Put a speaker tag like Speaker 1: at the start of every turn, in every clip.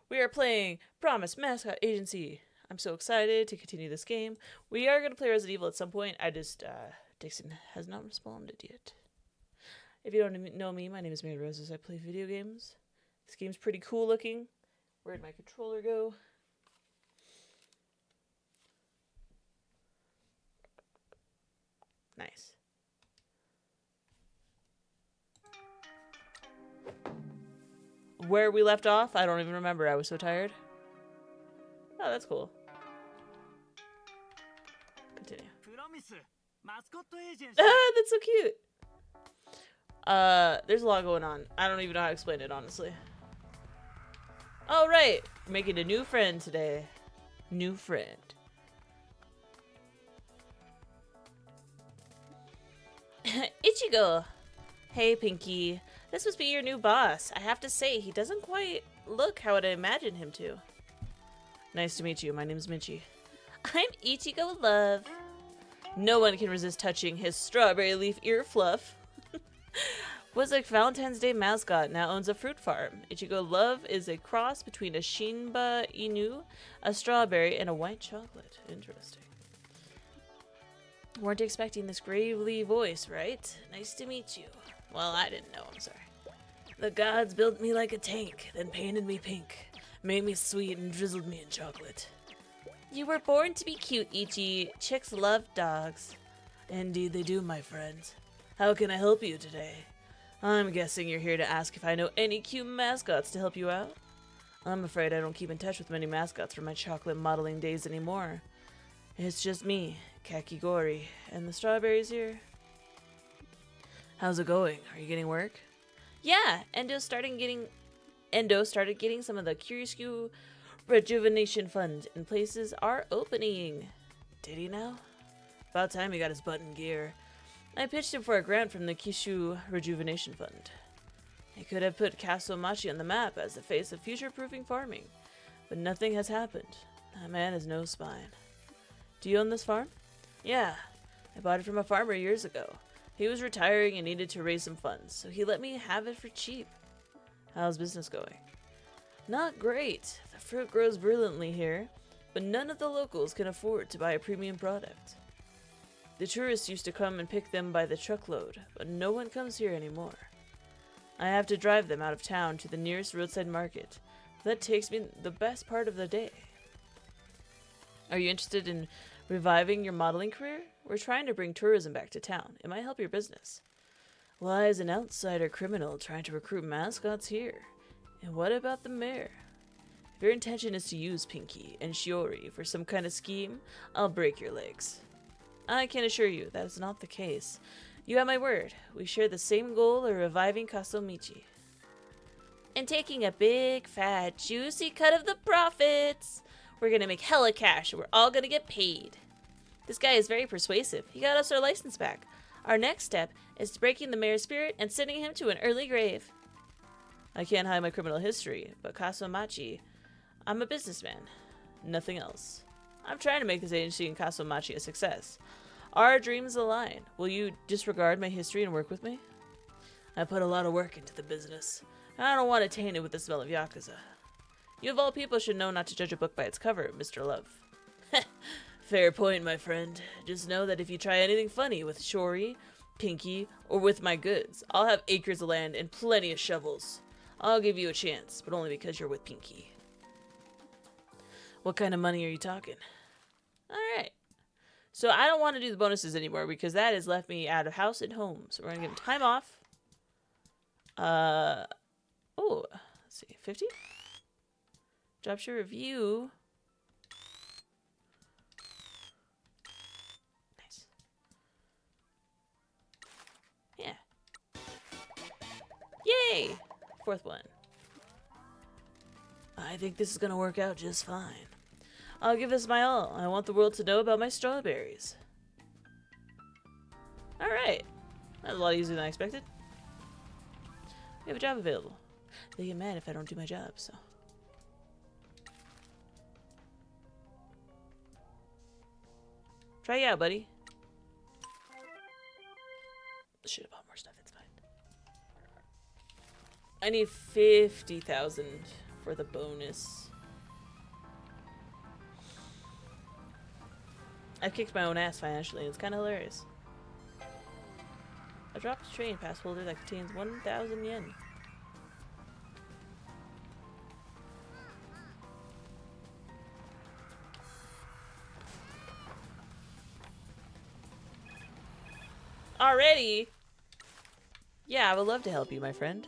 Speaker 1: We are playing Promise Mascot Agency. I'm so excited to continue this game. We are going to play Resident Evil at some point. Dixon has not responded yet. If you don't know me, my name is Mary Roses. I play video games. This game's pretty cool looking. Where'd my controller go? Nice. Where we left off, I don't even remember. I was so tired. Oh, that's cool. Continue. Ah, that's so cute. There's a lot going on. I don't even know how to explain it, honestly. Oh, right. We're making a new friend today. New friend. Ichigo. Hey, Pinky. This must be your new boss. I have to say, he doesn't quite look how I'd imagine him to. Nice to meet you. My name's Michi. I'm Ichigo Love. No one can resist touching his strawberry leaf ear fluff. Was a Valentine's Day mascot, now owns a fruit farm. Ichigo Love is a cross between a Shinba Inu, a strawberry, and a white chocolate. Interesting. Weren't expecting this gravely voice, right? Nice to meet you. Well, I didn't know, I'm sorry. The gods built me like a tank, then painted me pink, made me sweet and drizzled me in chocolate. You were born to be cute, Ichi. Chicks love dogs. Indeed they do, my friends. How can I help you today? I'm guessing you're here to ask if I know any cute mascots to help you out? I'm afraid I don't keep in touch with many mascots from my chocolate modeling days anymore. It's just me, Kakigori, and the strawberries here. How's it going? Are you getting work? Yeah, Endo started getting some of the Curiosque rejuvenation funds, and places are opening. Did he now? About time he got his butt in gear. I pitched him for a grant from the Kishu Rejuvenation Fund. He could have put Castle Machi on the map as the face of future-proofing farming, but nothing has happened. That man has no spine. Do you own this farm? Yeah, I bought it from a farmer years ago. He was retiring and needed to raise some funds, so he let me have it for cheap. How's business going? Not great. The fruit grows brilliantly here, but none of the locals can afford to buy a premium product. The tourists used to come and pick them by the truckload, but no one comes here anymore. I have to drive them out of town to the nearest roadside market. That takes me the best part of the day. Are you interested in reviving your modeling career? We're trying to bring tourism back to town. It might help your business. Why is an outsider criminal trying to recruit mascots here? And what about the mayor? If your intention is to use Pinky and Shiori for some kind of scheme, I'll break your legs. I can assure you that is not the case. You have my word. We share the same goal of reviving Kasomichi. And taking a big, fat, juicy cut of the profits. We're gonna make hella cash and we're all gonna get paid. This guy is very persuasive. He got us our license back. Our next step is breaking the mayor's spirit and sending him to an early grave. I can't hide my criminal history, but Kasomachi, I'm a businessman. Nothing else. I'm trying to make this agency in Kasomachi a success. Our dreams align. Will you disregard my history and work with me? I put a lot of work into the business. I don't want to taint it with the smell of Yakuza. You of all people should know not to judge a book by its cover, Mr. Love. Fair point, my friend. Just know that if you try anything funny with Shori, Pinky, or with my goods, I'll have acres of land and plenty of shovels. I'll give you a chance, but only because you're with Pinky. What kind of money are you talking? Alright. So I don't want to do the bonuses anymore because that has left me out of house and home. So we're going to give him time off. Oh, let's see. 50? Job share review. Nice. Yeah. Yay! Fourth one. I think this is going to work out just fine. I'll give this my all. I want the world to know about my strawberries. Alright. That was a lot easier than I expected. We have a job available. They get mad if I don't do my job, so. Try it out, buddy. Should have bought more stuff, it's fine. I need 50,000 for the bonus. I've kicked my own ass financially. It's kind of hilarious. I dropped a train pass holder that contains 1,000 yen. Already? Yeah, I would love to help you, my friend.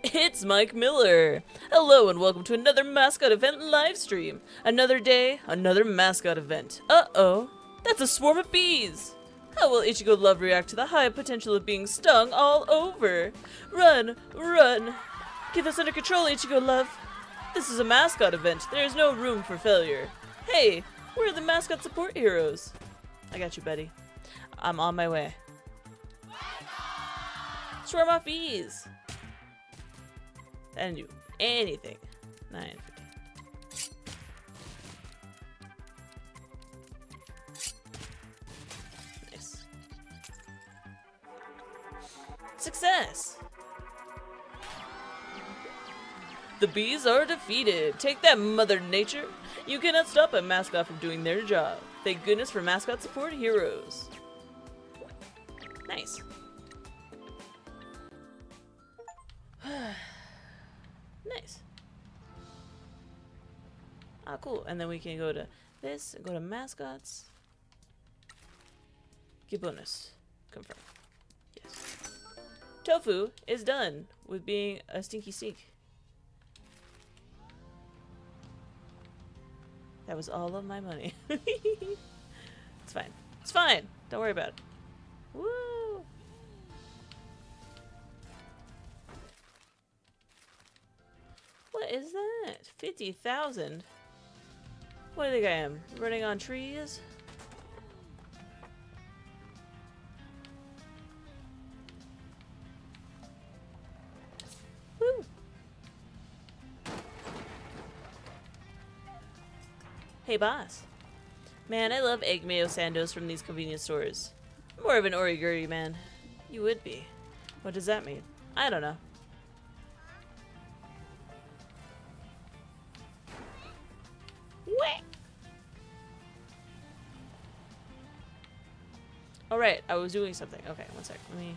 Speaker 1: It's Mike Miller! Hello and welcome to another Mascot event livestream. Another day, another Mascot event. Uh-oh, that's a swarm of bees! How will Ichigo Love react to the high potential of being stung all over? Run, run! Get this under control, Ichigo Love! This is a Mascot event. There is no room for failure. Hey, where are the Mascot support heroes? I got you, buddy. I'm on my way. Swarm off bees! I didn't do anything. 9:50. Nice. Success! The bees are defeated. Take that, Mother Nature. You cannot stop a Mascot from doing their job. Thank goodness for Mascot support heroes. Nice. Nice. Ah, cool. And then we can go to this, go to Mascots. Get bonus. Confirm. Yes. Tofu is done with being a stinky stink. That was all of my money. It's fine. It's fine. Don't worry about it. Woo! What is that? 50,000? What do you think I am? Running on trees? Woo! Hey, boss. Man, I love egg mayo sandos from these convenience stores. I'm more of an origuri man. You would be. What does that mean? I don't know. Alright, I was doing something. Okay, one sec. Let me...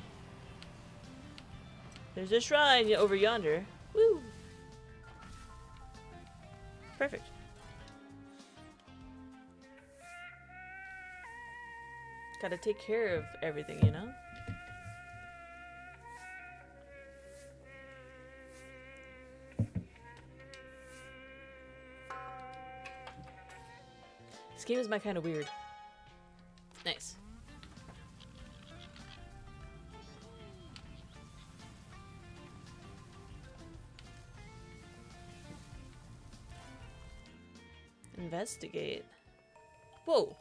Speaker 1: There's a shrine over yonder. Woo! Perfect. Gotta take care of everything, you know? This game is my kind of weird. Nice. Investigate. Whoa.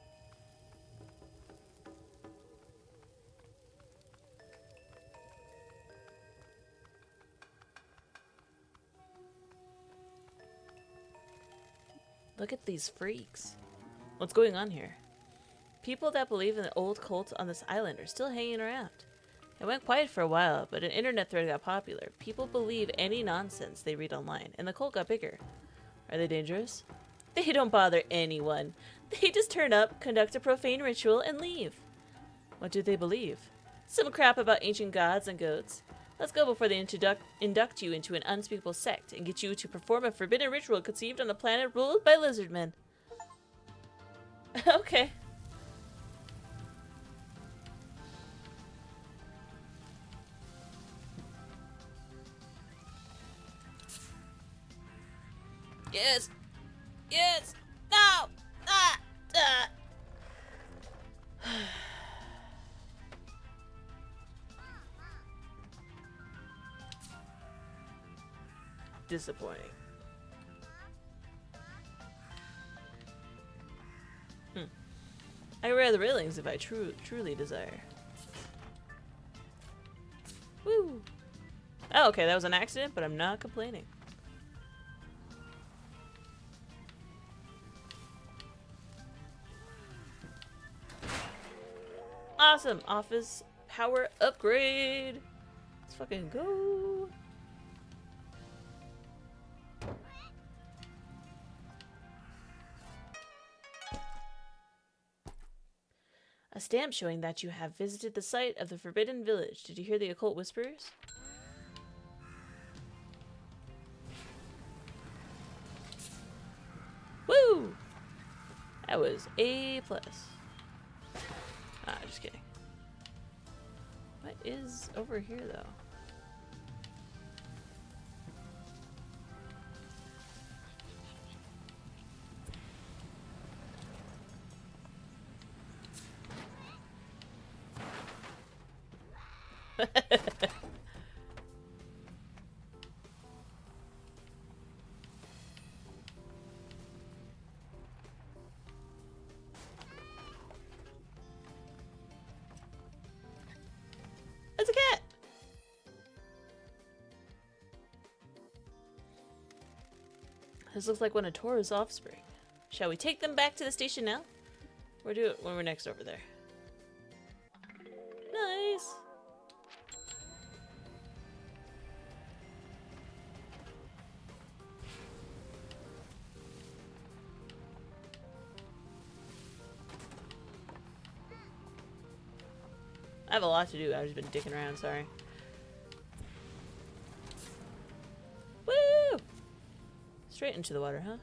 Speaker 1: Look at these freaks. What's going on here? People that believe in the old cult on this island are still hanging around. It went quiet for a while, but an internet thread got popular. People believe any nonsense they read online, and the cult got bigger. Are they dangerous? They don't bother anyone. They just turn up, conduct a profane ritual, and leave. What do they believe? Some crap about ancient gods and goats. Let's go before they induct you into an unspeakable sect and get you to perform a forbidden ritual conceived on a planet ruled by lizard men. Okay. Yes. Yes. No. Ah. Ah. Disappointing. I can wear the railings if I truly desire. Woo! Oh, okay, that was an accident, but I'm not complaining. Awesome! Office power upgrade. Let's fucking go. A stamp showing that you have visited the site of the Forbidden Village. Did you hear the occult whispers? Woo! That was A+. Ah, just kidding. What is over here, though? It's a cat! This looks like one of Tora's offspring. Shall we take them back to the station now? Or do it when we're next over there? Nice! I have a lot to do. I've just been dicking around, sorry. Woo! Straight into the water, huh?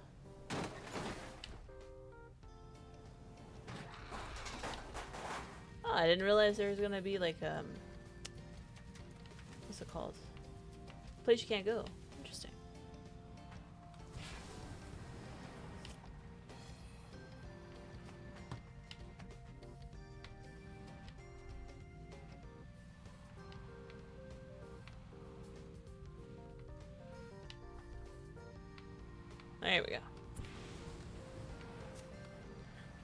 Speaker 1: Oh, I didn't realize there was gonna be like, what's it called? Place you can't go. Interesting. There we go.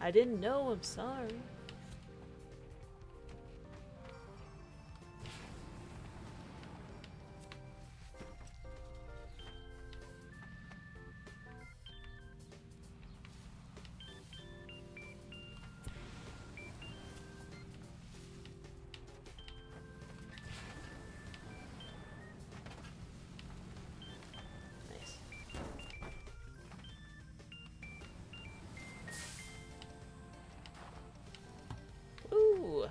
Speaker 1: I didn't know, I'm sorry. Ooh.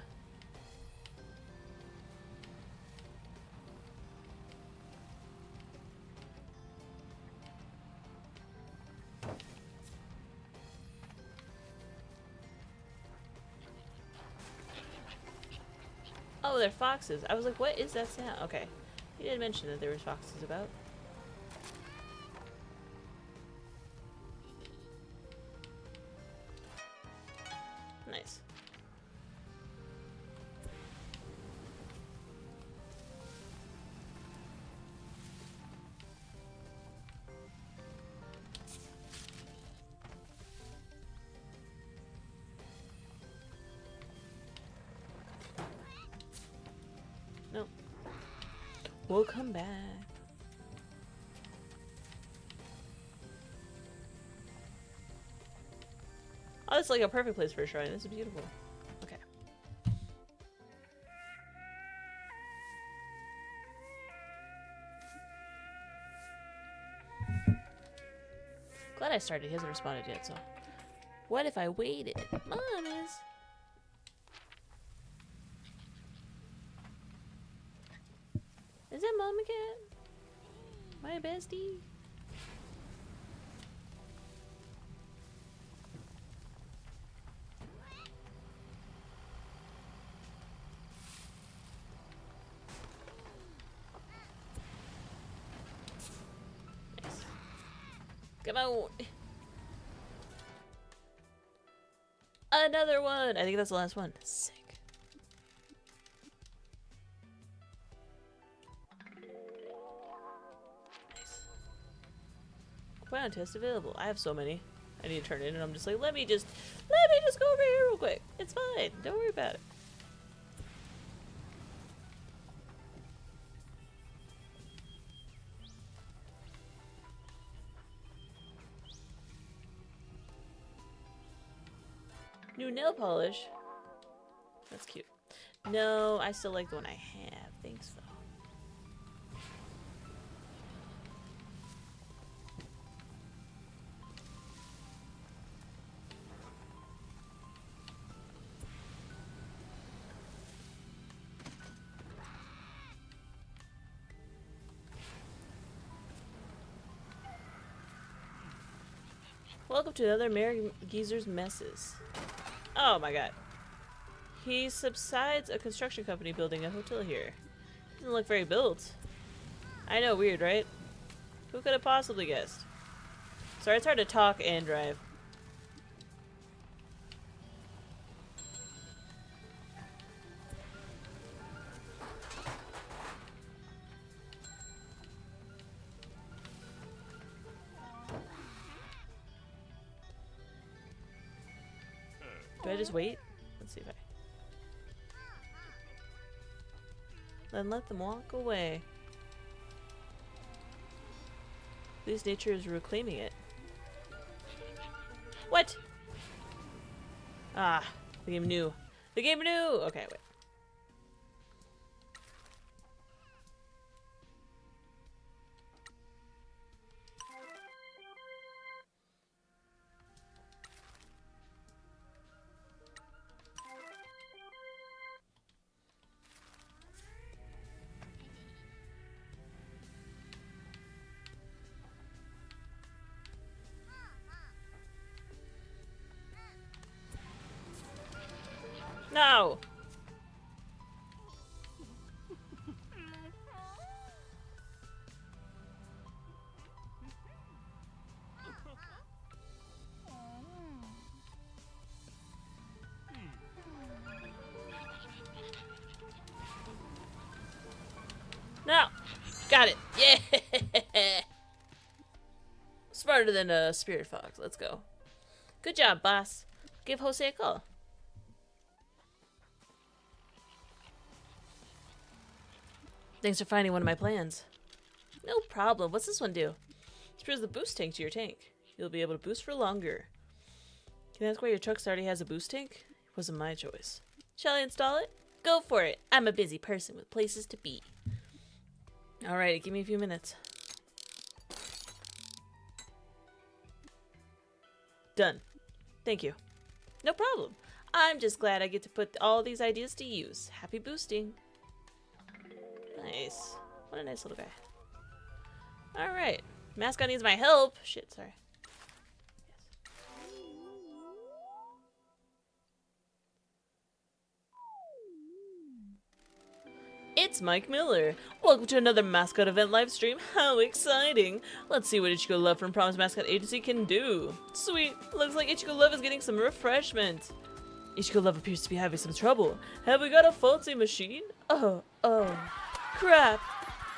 Speaker 1: Oh, they're foxes. I was like, what is that sound? Okay. You didn't mention that there was foxes about. Nice. Nope. We'll come back. Oh, it's like a perfect place for a shrine. This is beautiful. Okay. Glad I started. He hasn't responded yet, so. What if I waited? Mom is. Is that Mama Cat? My bestie? Nice. Come on. Another one! I think that's the last one. Sick. Nice. Wow, test available. I have so many. I need to turn in and I'm just like, let me just go over here real quick. It's fine. Don't worry about it. New nail polish. That's cute. No, I still like the one I have. Thanks, though. Welcome to another Mary Geezer's messes. Oh my god. He subsides a construction company building a hotel here. Doesn't look very built. I know, weird, right? Who could have possibly guessed? Sorry, it's hard to talk and drive. Do I just wait? Let's see if I... Then let them walk away. At least nature is reclaiming it. What? Ah, the game knew. The game knew! Okay, wait. No! No! Got it! Yeah! Smarter than a spirit fox. Let's go. Good job, boss. Give Jose a call. Thanks for finding one of my plans. No problem. What's this one do? Screws the boost tank to your tank. You'll be able to boost for longer. Can I ask why your truck already has a boost tank? It wasn't my choice. Shall I install it? Go for it. I'm a busy person with places to be. Alright, give me a few minutes. Done. Thank you. No problem. I'm just glad I get to put all these ideas to use. Happy boosting. Nice. What a nice little guy. Alright. Mascot needs my help. Shit, sorry. It's Mike Miller. Welcome to another Mascot event live stream. How exciting! Let's see what Ichigo Love from Promise Mascot Agency can do. Sweet. Looks like Ichigo Love is getting some refreshment. Ichigo Love appears to be having some trouble. Have we got a faulty machine? Oh, crap.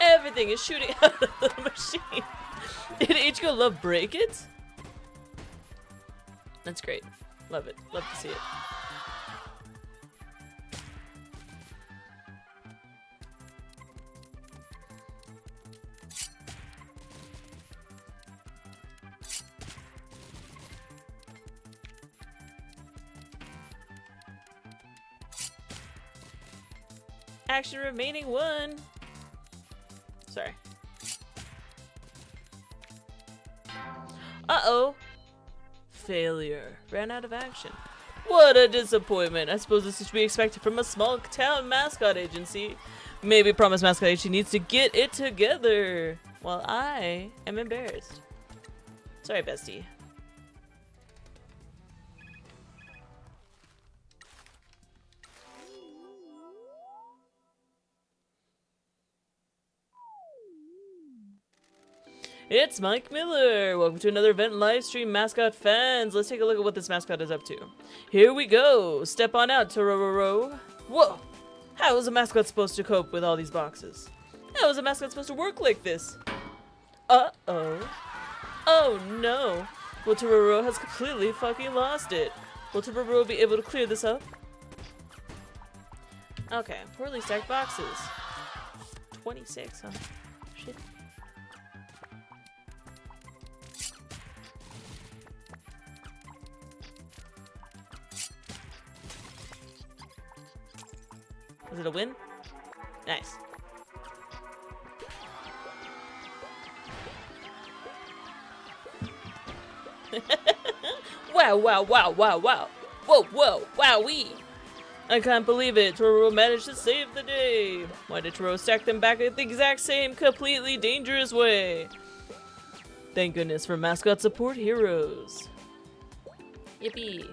Speaker 1: Everything is shooting out of the machine. Did Ichigo Love break it? That's great. Love it. Love to see it. Action remaining 1. Sorry. Uh-oh. Failure. Ran out of action. What a disappointment. I suppose this is to be expected from a small town mascot agency. Maybe Promise Mascot Agency needs to get it together. While I am embarrassed. Sorry, bestie. It's Mike Miller! Welcome to another event live stream, Mascot fans! Let's take a look at what this mascot is up to. Here we go! Step on out, Tororo! Whoa! How is a mascot supposed to cope with all these boxes? How is a mascot supposed to work like this? Uh-oh. Oh no! Well, Tororo has completely fucking lost it. Will Tororo be able to clear this up? Okay, poorly stacked boxes. 26, huh? Shit. Is it a win? Nice. Wow, wow, wow, wow, wow. Whoa, whoa, wowee. I can't believe it. Toro managed to save the day. Why did Toro stack them back at the exact same, completely dangerous way? Thank goodness for Mascot support heroes. Yippee.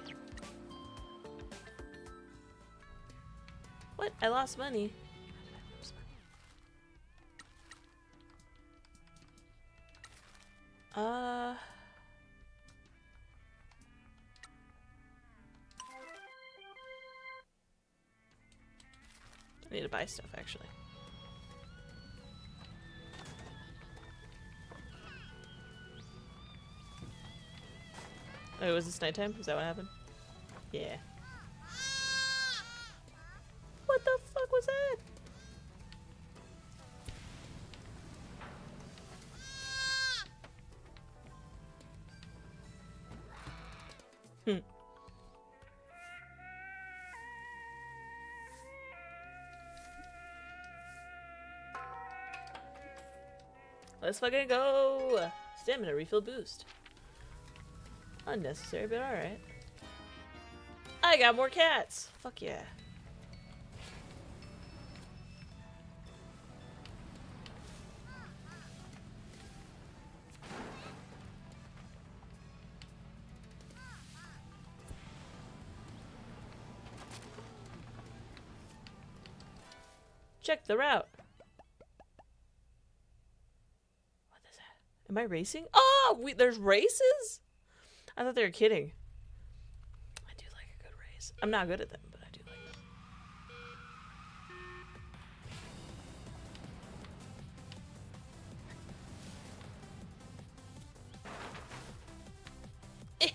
Speaker 1: What? I lost money. I need to buy stuff, actually. Oh, was this nighttime? Is that what happened? Yeah. What the fuck was that? Hmm. Let's fucking go! Stamina refill boost. Unnecessary, but alright. I got more cats! Fuck yeah. Check the route. What is that? Am I racing? Oh, there's races? I thought they were kidding. I do like a good race. I'm not good at them, but I do like them. Eh.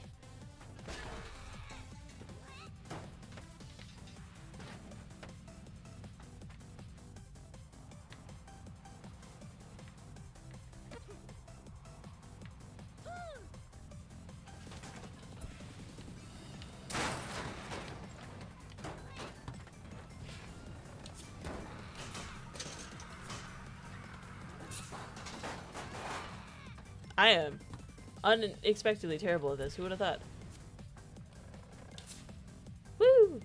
Speaker 1: I am unexpectedly terrible at this. Who would have thought? Woo!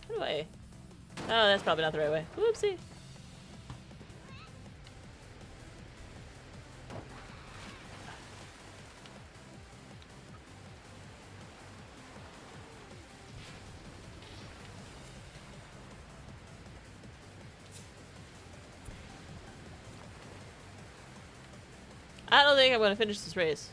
Speaker 1: How do I? Oh, that's probably not the right way. Whoopsie. I don't think I'm gonna finish this race.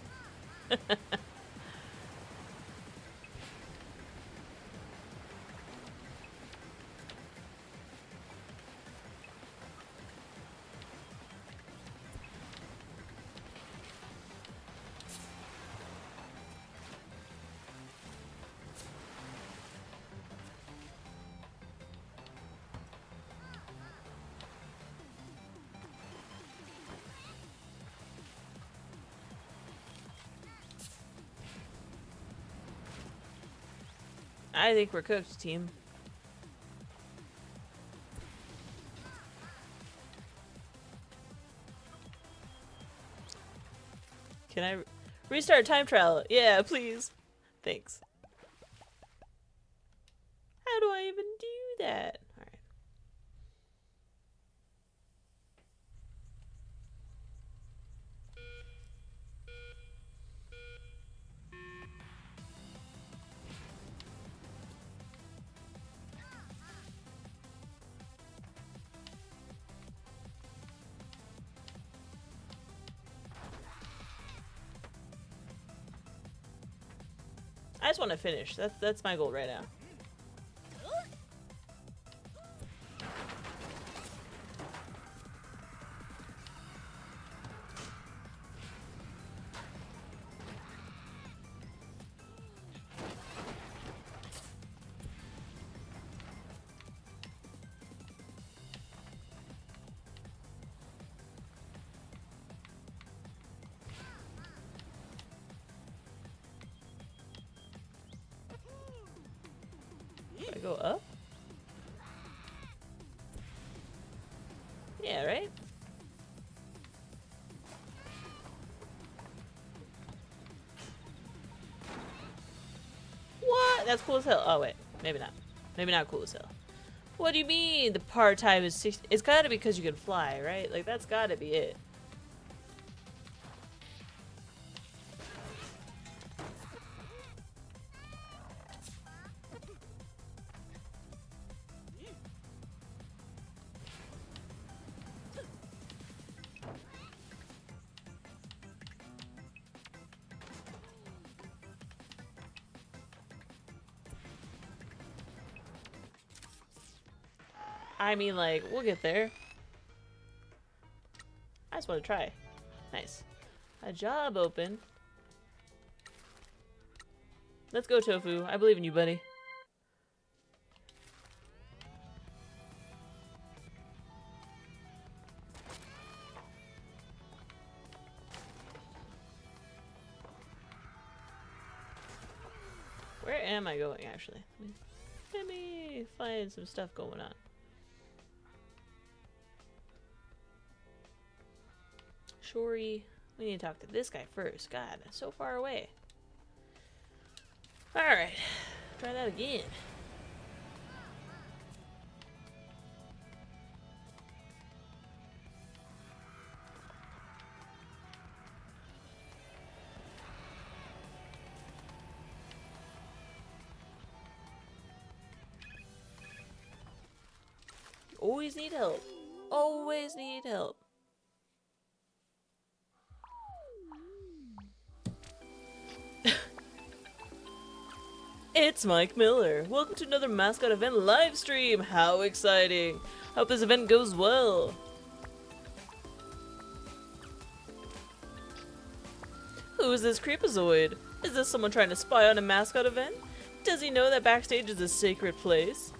Speaker 1: I think we're cooked, team. Can I restart time trial? Yeah, please. Thanks. How do I even do that? All right. I just want to finish. That's my goal right now. Go up? Yeah, right? What? That's cool as hell. Oh, wait. Maybe not. Maybe not cool as hell. What do you mean the par time is 60? It's gotta be because you can fly, right? Like, that's gotta be it. I mean, like, we'll get there. I just want to try. Nice. A job open. Let's go, Tofu. I believe in you, buddy. Where am I going, actually? Let me find some stuff going on. Shori. We need to talk to this guy first. God, so far away. Alright. Try that again. Always need help. Always need help. It's Mike Miller. Welcome to another Mascot event live stream. How exciting. Hope this event goes well. Who is this creepazoid? Is this someone trying to spy on a Mascot event? Does he know that backstage is a sacred place?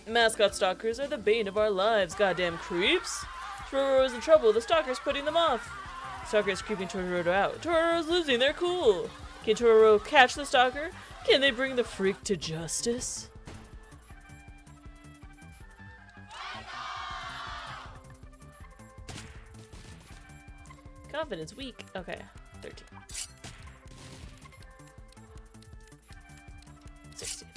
Speaker 1: Mascot stalkers are the bane of our lives, goddamn creeps. Tororo's in trouble, the stalker's putting them off. Stalker is creeping Tororo out. Tororo's losing their cool. Can Tororo catch the stalker? Can they bring the freak to justice? Confidence weak. Okay, 13. 16.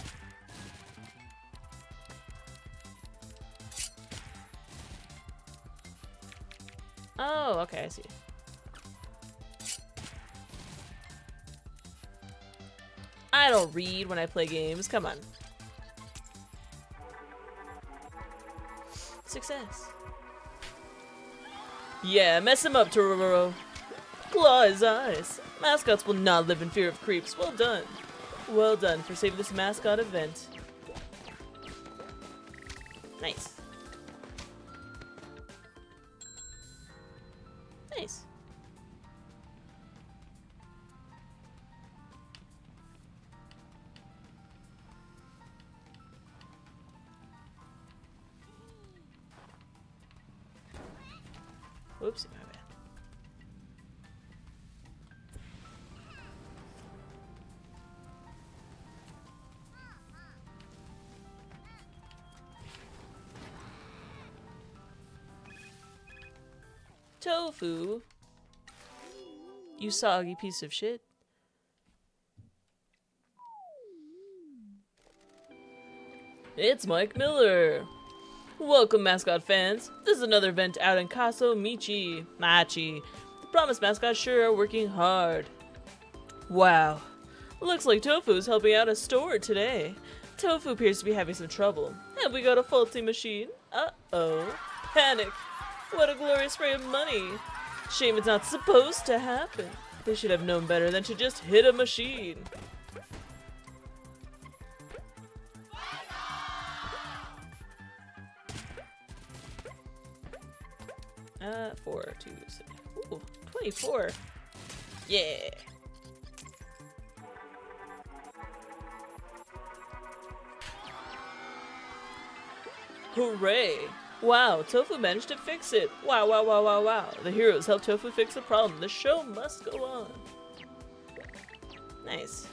Speaker 1: Oh, okay, I see. I don't read when I play games. Come on. Success. Yeah, mess him up, Tororo. Claw his eyes. Mascots will not live in fear of creeps. Well done. Well done for saving this Mascot event. Nice. Nice. Whoopsie, my bad. Tofu. You soggy piece of shit. It's Mike Miller. Welcome, Mascot fans. This is another event out in Kaso Machi. The Promised Mascots sure are working hard. Wow. Looks like Tofu's helping out a store today. Tofu appears to be having some trouble. Have we got a faulty machine? Uh-oh. Panic. What a glorious spray of money. Shame it's not supposed to happen. They should have known better than to just hit a machine. 4, 2, 6. Ooh, 24. Yeah. Hooray! Wow, Tofu managed to fix it. Wow, wow, wow, wow, wow. The heroes helped Tofu fix the problem. The show must go on. Nice.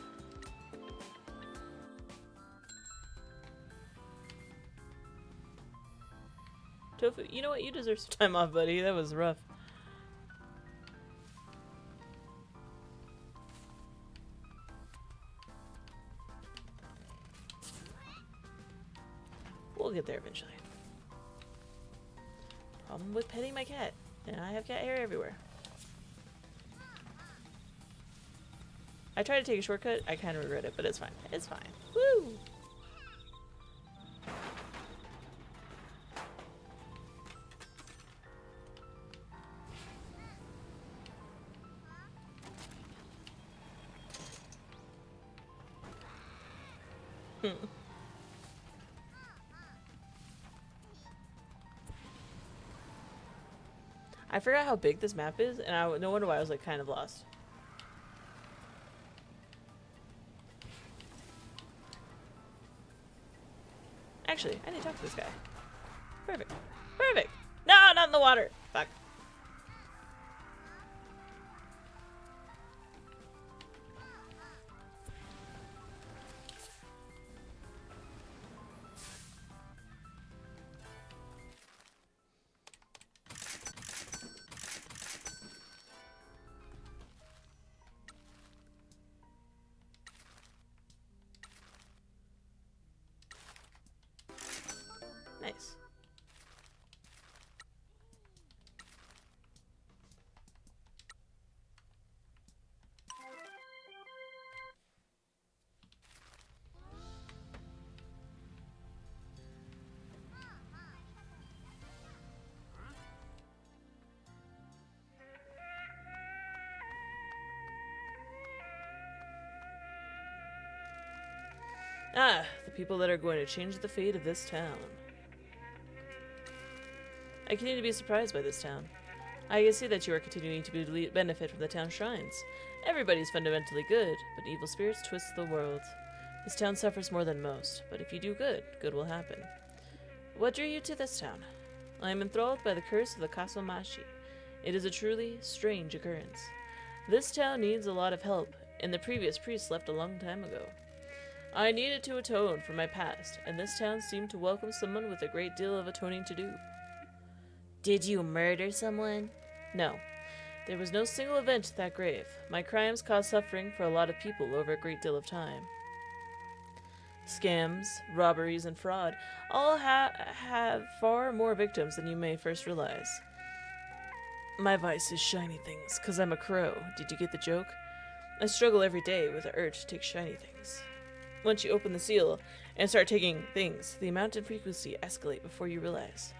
Speaker 1: Tofu, you know what? You deserve some time off, buddy. That was rough. We'll get there eventually. Problem with petting my cat. And I have cat hair everywhere. I tried to take a shortcut. I kind of regret it, but it's fine. It's fine. Woo! I forgot how big this map is, and no wonder why I was like kind of lost. Actually, I need to talk to this guy. Perfect. Perfect! No, not in the water! Fuck. Nice. Ah, the people that are going to change the fate of this town. I continue to be surprised by this town. I can see that you are continuing to benefit from the town shrines. Everybody's fundamentally good, but evil spirits twist the world. This town suffers more than most, but if you do good, good will happen. What drew you to this town? I am enthralled by the curse of the Kasamashi. It is a truly strange occurrence. This town needs a lot of help, and the previous priest left a long time ago. I needed to atone for my past, and this town seemed to welcome someone with a great deal of atoning to do. Did you murder someone? No. There was no single event that grave. My crimes caused suffering for a lot of people over a great deal of time. Scams, robberies, and fraud all have far more victims than you may first realize. My vice is shiny things, 'cause I'm a crow. Did you get the joke? I struggle every day with the urge to take shiny things. Once you open the seal and start taking things, the amount and frequency escalate before you realize.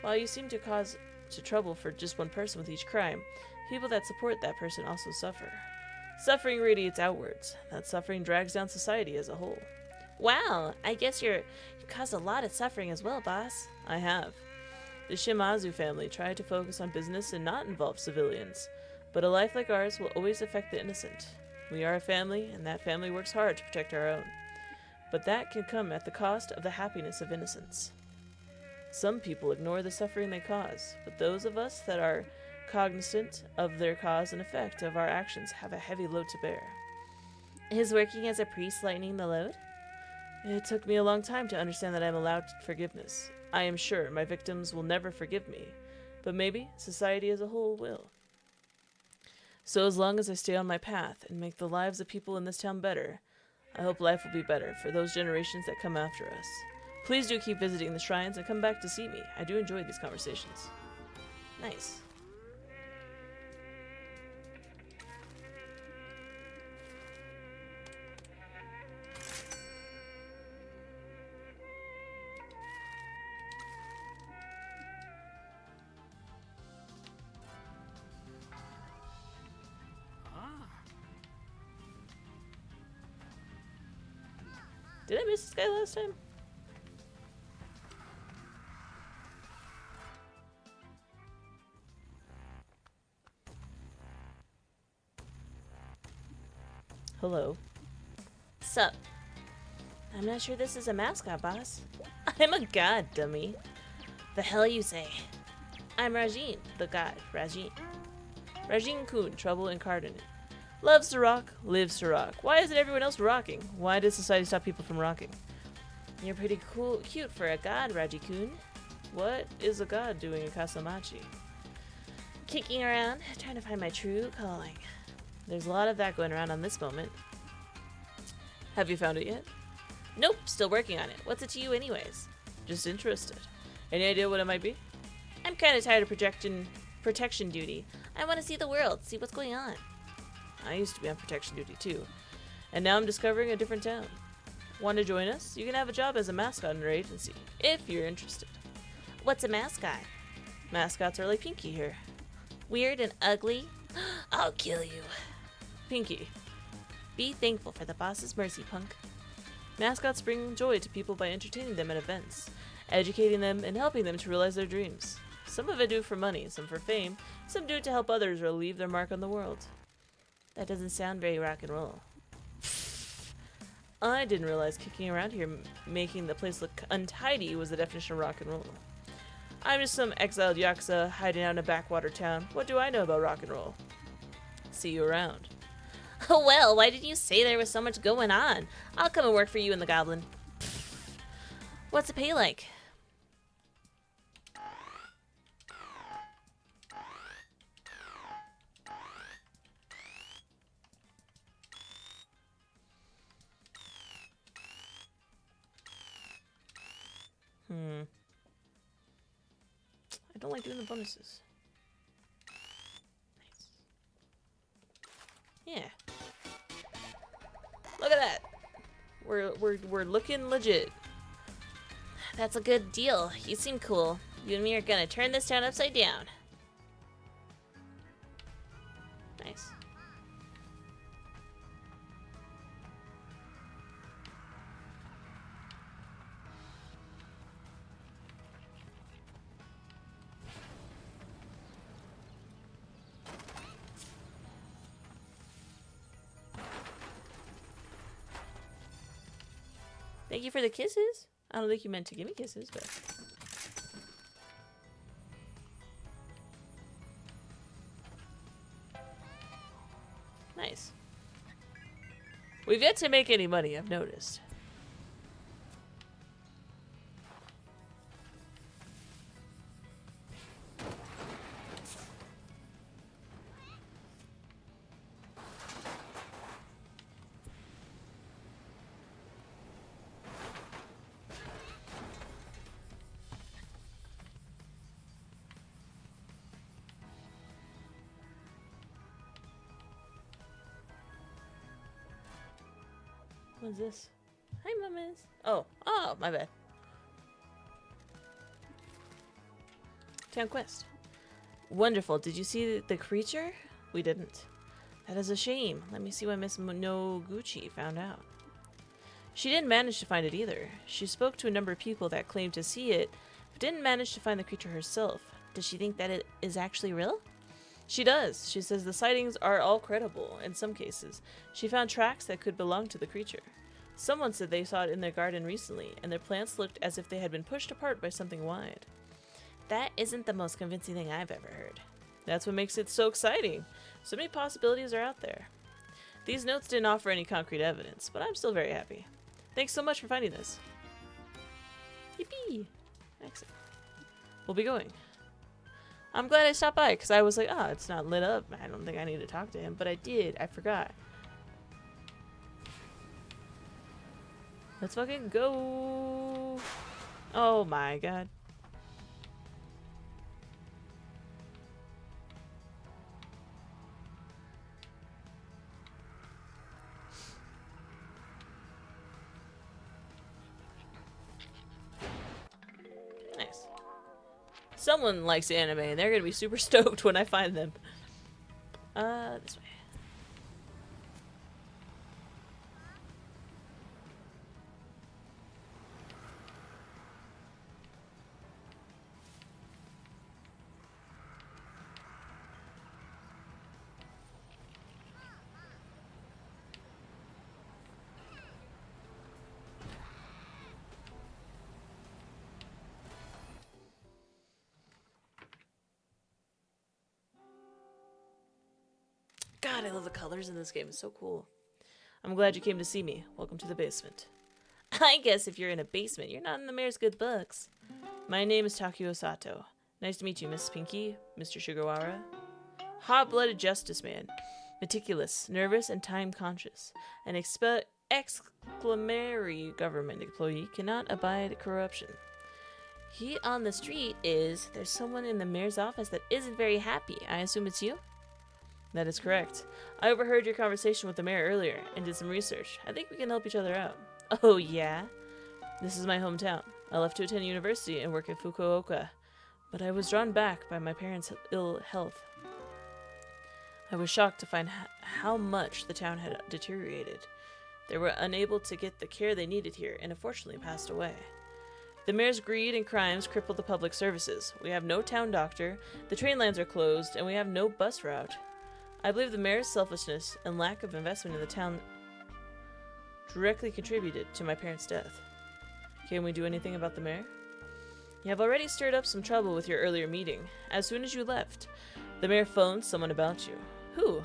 Speaker 1: While you seem to cause trouble for just one person with each crime, people that support that person also suffer. Suffering radiates outwards. That suffering drags down society as a whole. Wow, I guess you caused a lot of suffering as well, boss. I have. The Shimazu family tried to focus on business and not involve civilians, but a life like ours will always affect the innocent. We are a family, and that family works hard to protect our own. But that can come at the cost of the happiness of innocence. Some people ignore the suffering they cause, but those of us that are cognizant of their cause and effect of our actions have a heavy load to bear. Is working as a priest lightening the load? It took me a long time to understand that I am allowed forgiveness. I am sure my victims will never forgive me, but maybe society as a whole will. So as long as I stay on my path and make the lives of people in this town better, I hope life will be better for those generations that come after us. Please do keep visiting the shrines and come back to see me. I do enjoy these conversations. Nice. Did I miss this guy last time? Hello. Sup? I'm not sure this is a mascot, boss. I'm a god, dummy. The hell you say? I'm Rajin, the god, Rajin. Rajin-kun, trouble incarnate. Loves to rock, lives to rock. Why isn't everyone else rocking? Why does society stop people from rocking? You're pretty cute for a god, Raji-kun. What is a god doing in Kasamachi? Kicking around, trying to find my true calling. There's a lot of that going around on this moment. Have you found it yet? Nope, still working on it. What's it to you anyways? Just interested. Any idea what it might be? I'm kind of tired of protection duty. I want to see the world, see what's going on. I used to be on protection duty too. And now I'm discovering a different town. Want to join us? You can have a job as a mascot in our agency, if you're interested. What's a mascot? Mascots are like Pinky here. Weird and ugly? I'll kill you. Pinky. Be thankful for the boss's mercy, punk. Mascots bring joy to people by entertaining them at events, educating them, and helping them to realize their dreams. Some of it do for money, some for fame, some do it to help others or leave their mark on the world. That doesn't sound very rock and roll. I didn't realize kicking around here making the place look untidy was the definition of rock and roll. I'm just some exiled yakuza hiding out in a backwater town. What do I know about rock and roll? See you around. Oh well, why didn't you say there was so much going on? I'll come and work for you and the goblin. What's the pay like? I don't like doing the bonuses. Nice. Yeah. Look at that. We're looking legit. That's a good deal. You seem cool. You and me are gonna turn this town upside down. Nice. Thank you for the kisses. I don't think you meant to give me kisses, but... Nice. We've yet to make any money, I've noticed. What's this? Hi, mamas. Oh, my bad. Town quest. Wonderful. Did you see the creature? We didn't. That is a shame. Let me see what Miss Noguchi found out. She didn't manage to find it either. She spoke to a number of people that claimed to see it, but didn't manage to find the creature herself. Does she think that it is actually real? She does. She says the sightings are all credible, in some cases. She found tracks that could belong to the creature. Someone said they saw it in their garden recently, and their plants looked as if they had been pushed apart by something wide. That isn't the most convincing thing I've ever heard. That's what makes it so exciting. So many possibilities are out there. These notes didn't offer any concrete evidence, but I'm still very happy. Thanks so much for finding this. Yippee! Excellent. We'll be going. I'm glad I stopped by, because I was like, it's not lit up. I don't think I need to talk to him, but I did. I forgot. Let's fucking go. Oh my god. Nice. Someone likes anime and they're gonna be super stoked when I find them. This way. God, I love the colors in this game. It's so cool. I'm glad you came to see me. Welcome to the basement. I guess if you're in a basement, you're not in the mayor's good books. My name is Takio Sato. Nice to meet you, Miss Pinky, Mr. Sugawara. Hot-blooded justice man. Meticulous, nervous, and time-conscious. An exclamatory government employee cannot abide corruption. He on the street is... There's someone in the mayor's office that isn't very happy. I assume it's you? That is correct. I overheard your conversation with the mayor earlier and did some research. I think we can help each other out. Oh, yeah? This is my hometown. I left to attend university and work in Fukuoka, but I was drawn back by my parents' ill health. I was shocked to find how much the town had deteriorated. They were unable to get the care they needed here and unfortunately passed away. The mayor's greed and crimes crippled the public services. We have no town doctor, the train lines are closed, and we have no bus route. I believe the mayor's selfishness and lack of investment in the town directly contributed to my parents' death. Can we do anything about the mayor? You have already stirred up some trouble with your earlier meeting. As soon as you left, the mayor phoned someone about you. Who?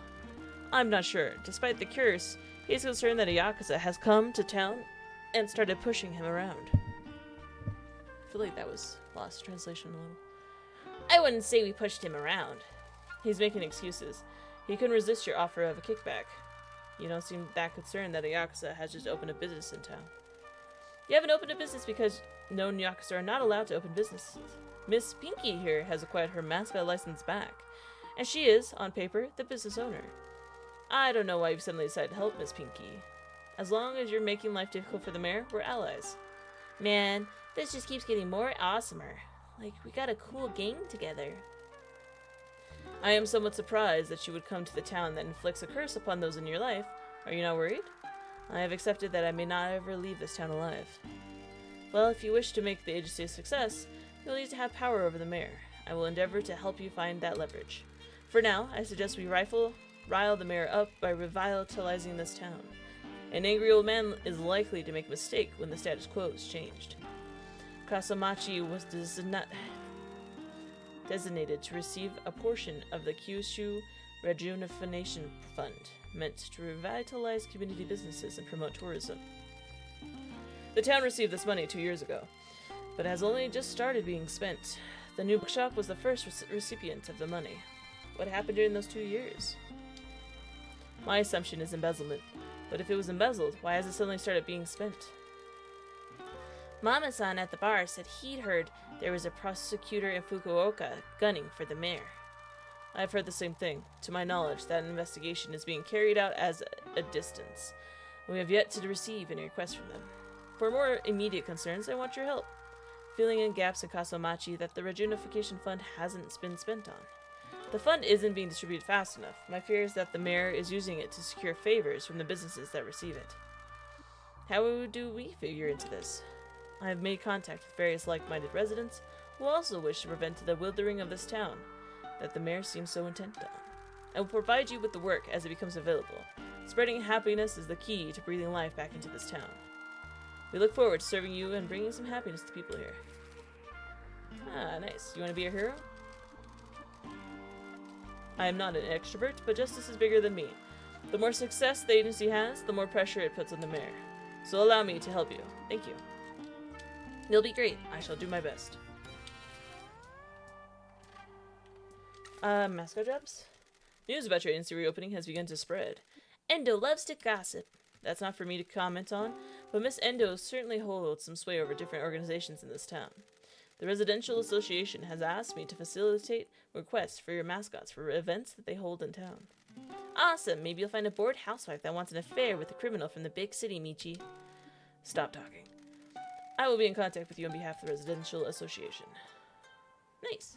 Speaker 1: I'm not sure. Despite the curse, he is concerned that a Yakuza has come to town and started pushing him around. I feel like that was lost translation a little. I wouldn't say we pushed him around. He's making excuses. He couldn't resist your offer of a kickback. You don't seem that concerned that a Yakuza has just opened a business in town. You haven't opened a business because known Yakuza are not allowed to open businesses. Miss Pinky here has acquired her Mascot license back, and she is, on paper, the business owner. I don't know why you've suddenly decided to help Miss Pinky. As long as you're making life difficult for the mayor, we're allies. Man, this just keeps getting more awesomer. Like, we got a cool gang together. I am somewhat surprised that you would come to the town that inflicts a curse upon those in your life. Are you not worried? I have accepted that I may not ever leave this town alive. Well, if you wish to make the agency a success, you'll need to have power over the mayor. I will endeavor to help you find that leverage. For now, I suggest we rile the mayor up by revitalizing this town. An angry old man is likely to make a mistake when the status quo is changed. Kasamachi was designated to receive a portion of the Kyushu Rejuvenation Fund, meant to revitalize community businesses and promote tourism. The town received this money 2 years ago, but has only just started being spent. The new bookshop was the first recipient of the money. What happened during those 2 years? My assumption is embezzlement, but if it was embezzled, why has it suddenly started being spent? Mama-san at the bar said he'd heard there was a prosecutor in Fukuoka gunning for the mayor. I've heard the same thing. To my knowledge, that investigation is being carried out as a distance. We have yet to receive any requests from them. For more immediate concerns, I want your help. Filling in gaps in Kasamachi that the Rejuvenation Fund hasn't been spent on. The fund isn't being distributed fast enough. My fear is that the mayor is using it to secure favors from the businesses that receive it. How do we figure into this? I have made contact with various like-minded residents who also wish to prevent the withering of this town that the mayor seems so intent on. I will provide you with the work as it becomes available. Spreading happiness is the key to breathing life back into this town. We look forward to serving you and bringing some happiness to people here. Ah, nice. You want to be a hero? I am not an extrovert, but justice is bigger than me. The more success the agency has, the more pressure it puts on the mayor. So allow me to help you. Thank you. You'll be great. I shall do my best. Mascot jobs? News about your agency reopening has begun to spread. Endo loves to gossip. That's not for me to comment on, but Miss Endo certainly holds some sway over different organizations in this town. The Residential Association has asked me to facilitate requests for your mascots for events that they hold in town. Awesome! Maybe you'll find a bored housewife that wants an affair with a criminal from the big city, Michi. Stop talking. I will be in contact with you on behalf of the Residential Association. Nice.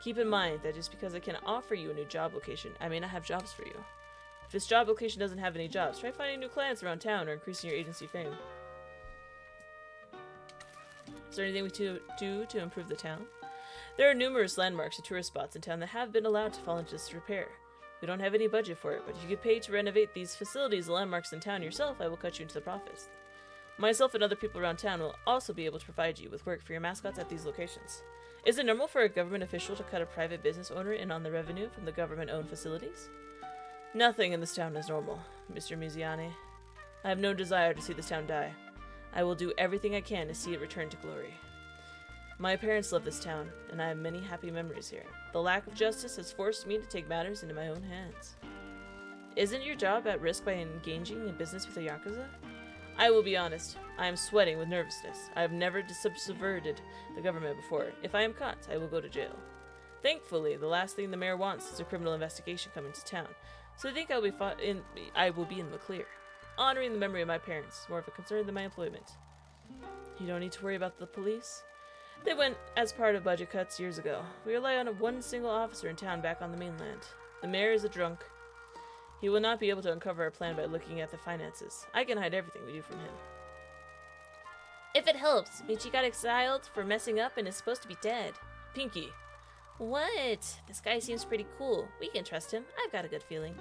Speaker 1: Keep in mind that just because I can offer you a new job location, I may not have jobs for you. If this job location doesn't have any jobs, try finding new clients around town or increasing your agency fame. Is there anything we can do to improve the town? There are numerous landmarks and tourist spots in town that have been allowed to fall into disrepair. We don't have any budget for it, but if you get paid to renovate these facilities and landmarks in town yourself, I will cut you into the profits. Myself and other people around town will also be able to provide you with work for your mascots at these locations. Is it normal for a government official to cut a private business owner in on the revenue from the government-owned facilities? Nothing in this town is normal, Mr. Miziani. I have no desire to see this town die. I will do everything I can to see it return to glory. My parents love this town, and I have many happy memories here. The lack of justice has forced me to take matters into my own hands. Isn't your job at risk by engaging in business with the Yakuza? I will be honest. I am sweating with nervousness. I have never subverted the government before. If I am caught, I will go to jail. Thankfully, the last thing the mayor wants is a criminal investigation coming to town, so I think I will be in the clear. Honoring the memory of my parents is more of a concern than my employment. You don't need to worry about the police. They went as part of budget cuts years ago. We rely on one single officer in town back on the mainland. The mayor is a drunk. He will not be able to uncover our plan by looking at the finances. I can hide everything we do from him. If it helps, Michi got exiled for messing up and is supposed to be dead. Pinky. What? This guy seems pretty cool. We can trust him. I've got a good feeling.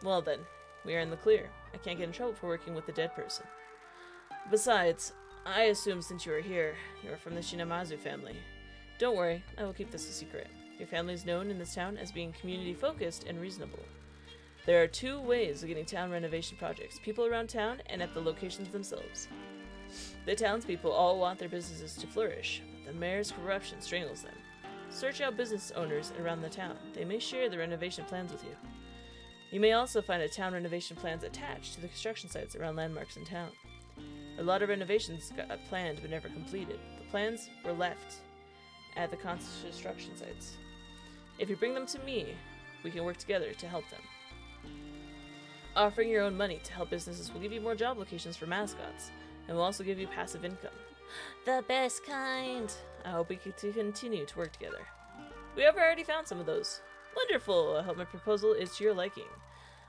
Speaker 1: Well then, we are in the clear. I can't get in trouble for working with the dead person. Besides, I assume since you are here, you are from the Shinamazu family. Don't worry, I will keep this a secret. Your family is known in this town as being community-focused and reasonable. There are two ways of getting town renovation projects, people around town and at the locations themselves. The townspeople all want their businesses to flourish, but the mayor's corruption strangles them. Search out business owners around the town. They may share the renovation plans with you. You may also find town renovation plans attached to the construction sites around landmarks in town. A lot of renovations got planned but never completed. The plans were left at the construction sites. If you bring them to me, we can work together to help them. Offering your own money to help businesses will give you more job locations for mascots, and will also give you passive income. The best kind! I hope we can continue to work together. We have already found some of those. Wonderful! I hope my proposal is to your liking.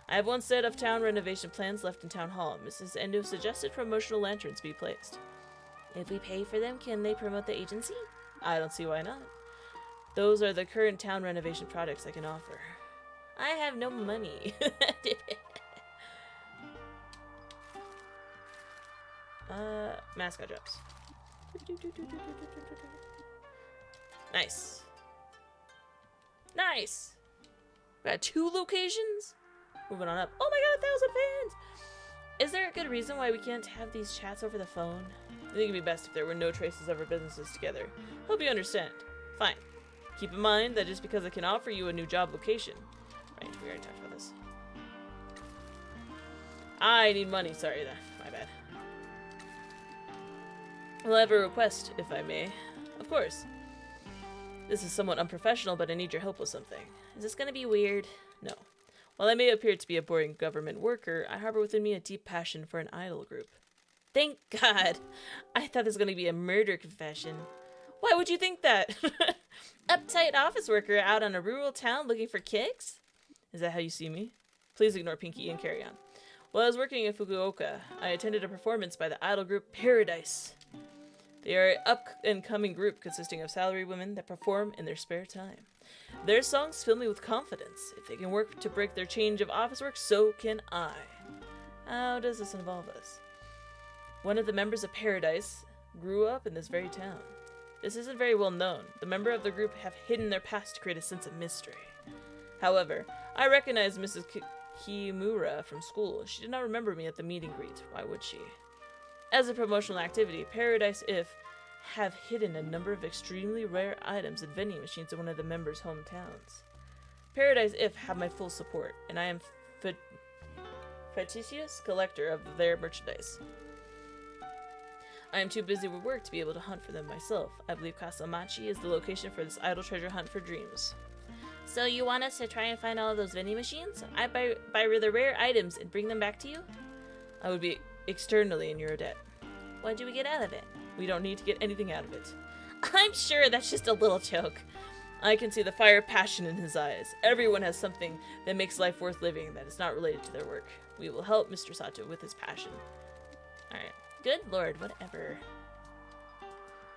Speaker 1: I have one set of town renovation plans left in Town Hall. Mrs. Endo suggested promotional lanterns be placed. If we pay for them, can they promote the agency? I don't see why not. Those are the current town renovation products I can offer. I have no money. Mascot jobs. Nice. Nice! We got 2 locations? Moving on up. Oh my god, 1,000 fans! Is there a good reason why we can't have these chats over the phone? I think it'd be best if there were no traces of our businesses together. Hope you understand. Fine. Keep in mind that just because I can offer you a new job location. Right, we already talked about this. I need money, sorry, my bad. Well, I have a request, if I may. Of course. This is somewhat unprofessional, but I need your help with something. Is this gonna be weird? No. While I may appear to be a boring government worker, I harbor within me a deep passion for an idol group. Thank God! I thought this was gonna be a murder confession. Why would you think that? Uptight office worker out on a rural town looking for kicks? Is that how you see me? Please ignore Pinky and carry on. While I was working in Fukuoka, I attended a performance by the idol group Paradise. They are an up-and-coming group consisting of salaried women that perform in their spare time. Their songs fill me with confidence. If they can work to break their change of office work, so can I. How does this involve us? One of the members of Paradise grew up in this very town. This isn't very well known. The members of the group have hidden their past to create a sense of mystery. However, I recognize Mrs. Kimura from school. She did not remember me at the meet and greet. Why would she? As a promotional activity, Paradise If have hidden a number of extremely rare items and vending machines in one of the members' hometowns. Paradise If have my full support, and I am fictitious collector of their merchandise. I am too busy with work to be able to hunt for them myself. I believe Kasamachi is the location for this idle treasure hunt for dreams. So you want us to try and find all of those vending machines? I buy the rare items and bring them back to you? I would be externally in your debt. What do we get out of it? We don't need to get anything out of it. I'm sure that's just a little joke. I can see the fire of passion in his eyes. Everyone has something that makes life worth living that is not related to their work. We will help Mr. Sato with his passion. Alright. Good lord, whatever.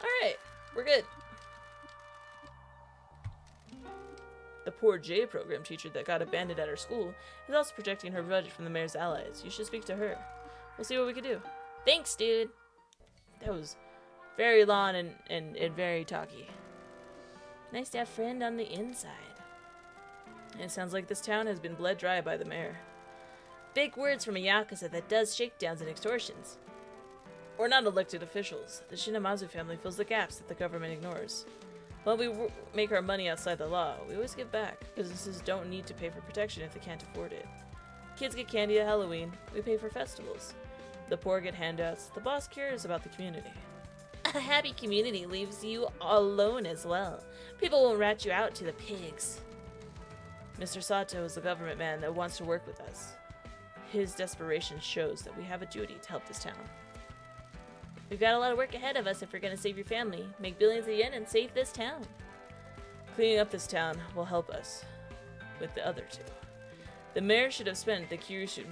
Speaker 1: Alright, we're good. The poor J program teacher that got abandoned at our school is also protecting her budget from the mayor's allies. You should speak to her. We'll see what we can do. Thanks, dude. That was very long and very talky. Nice to have a friend on the inside. It sounds like this town has been bled dry by the mayor. Big words from a Yakuza that does shakedowns and extortions. We're not elected officials. The Shinamazu family fills the gaps that the government ignores. While we make our money outside the law, we always give back. Businesses don't need to pay for protection if they can't afford it. Kids get candy at Halloween. We pay for festivals. The poor get handouts. The boss cares about the community. A happy community leaves you alone as well. People won't rat you out to the pigs. Mr. Sato is the government man that wants to work with us. His desperation shows that we have a duty to help this town. We've got a lot of work ahead of us if we're going to save your family, make billions of yen, and save this town. Cleaning up this town will help us with the other two. The mayor should have spent the Kyushu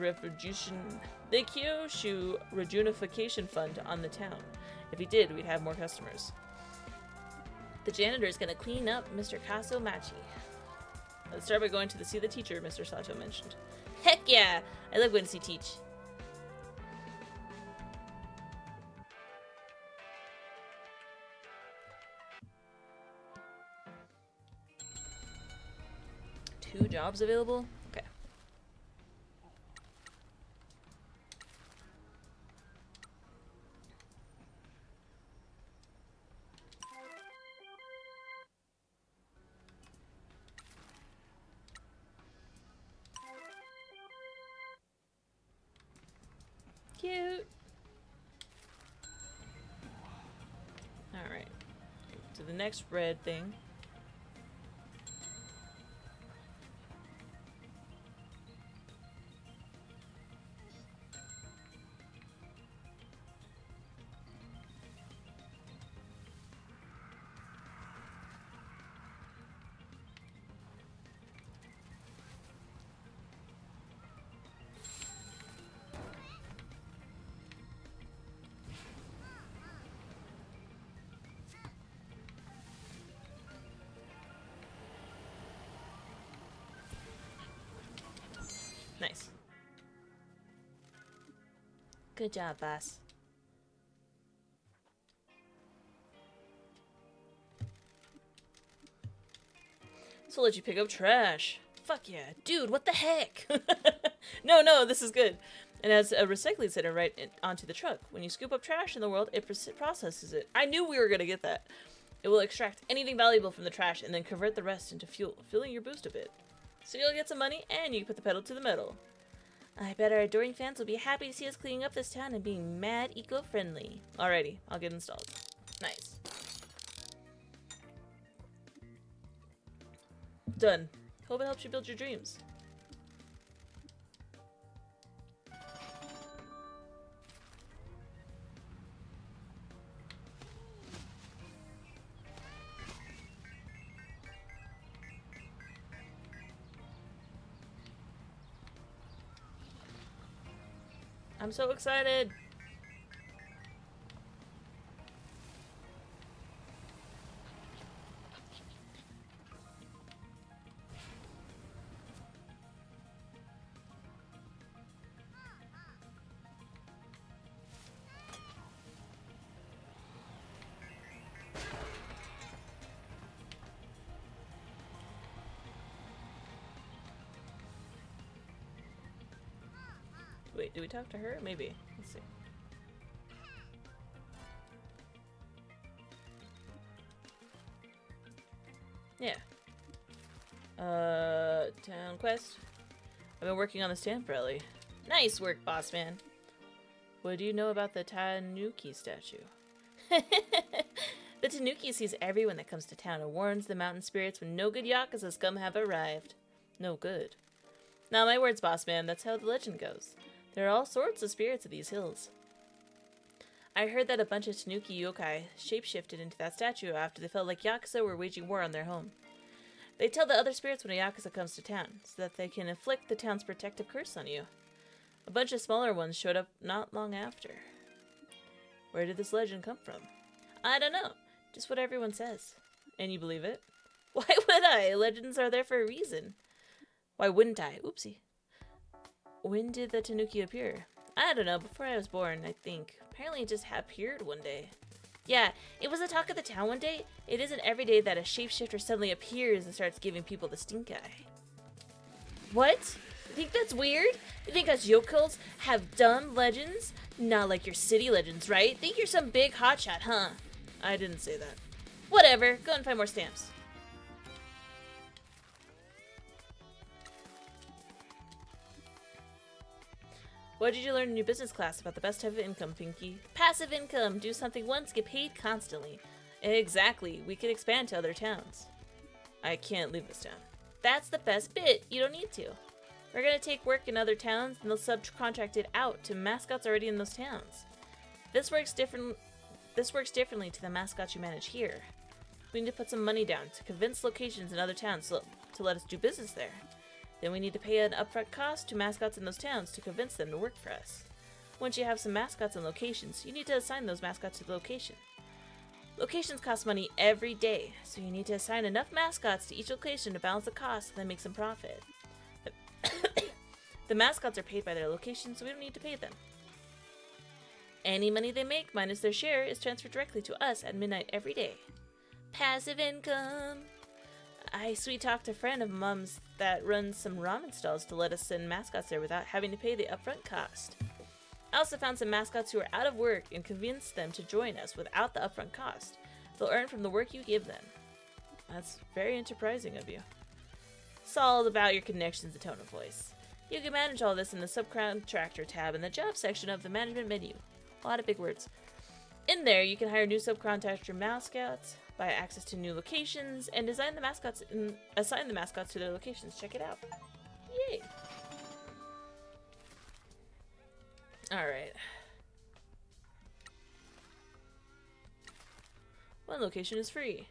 Speaker 1: Reunification Fund on the town. If he did, we'd have more customers. The janitor is going to clean up Mr. Kasomachi. Let's start by going to see the teacher Mr. Sato mentioned. Heck yeah! I love going to see Teach. Two jobs available? Okay. Cute. Alright. To the next red thing. Nice. Good job, boss. So let you pick up trash. Fuck yeah. Dude, what the heck? No, this is good. And has a recycling center right onto the truck. When you scoop up trash in the world, it processes it. I knew we were going to get that. It will extract anything valuable from the trash and then convert the rest into fuel, filling your boost a bit. So you'll get some money, and you can put the pedal to the metal. I bet our adoring fans will be happy to see us cleaning up this town and being mad eco-friendly. Alrighty, I'll get installed. Nice. Done. Hope it helps you build your dreams. I'm so excited. Wait, do we talk to her? Maybe. Let's see. Yeah. Town quest. I've been working on the stamp rally. Nice work, boss man. What do you know about the Tanuki statue? The Tanuki sees everyone that comes to town and warns the mountain spirits when no good Yakuza scum have arrived. No good. Not my words, boss man. That's how the legend goes. There are all sorts of spirits of these hills. I heard that a bunch of Tanuki yokai shapeshifted into that statue after they felt like Yakuza were waging war on their home. They tell the other spirits when a Yakuza comes to town, so that they can inflict the town's protective curse on you. A bunch of smaller ones showed up not long after. Where did this legend come from? I don't know. Just what everyone says. And you believe it? Why would I? Legends are there for a reason. Why wouldn't I? Oopsie. When did the Tanuki appear? I don't know, before I was born, I think. Apparently it just appeared one day. Yeah, it was the talk of the town one day. It isn't every day that a shapeshifter suddenly appears and starts giving people the stink eye. What? You think that's weird? You think us yokels have dumb legends? Not like your city legends, right? Think you're some big hotshot, huh? I didn't say that. Whatever, go and find more stamps. What did you learn in your business class about the best type of income, Pinky? Passive income. Do something once, get paid constantly. Exactly. We could expand to other towns. I can't leave this town. That's the best bit. You don't need to. We're gonna take work in other towns and they'll subcontract it out to mascots already in those towns. This works differently to the mascots you manage here. We need to put some money down to convince locations in other towns to let us do business there. Then we need to pay an upfront cost to mascots in those towns to convince them to work for us. Once you have some mascots and locations, you need to assign those mascots to the location. Locations cost money every day, so you need to assign enough mascots to each location to balance the cost and then make some profit. The mascots are paid by their location, so we don't need to pay them. Any money they make, minus their share, is transferred directly to us at midnight every day. Passive income! I sweet-talked a friend of Mom's that runs some ramen stalls to let us send mascots there without having to pay the upfront cost. I also found some mascots who are out of work and convinced them to join us without the upfront cost. They'll earn from the work you give them. That's very enterprising of you. It's all about your connections and tone of voice. You can manage all this in the subcontractor tab in the job section of the management menu. A lot of big words. In there, you can hire new subcontractor mascots, buy access to new locations, and assign the mascots to their locations. Check it out. Yay! Alright. One location is free.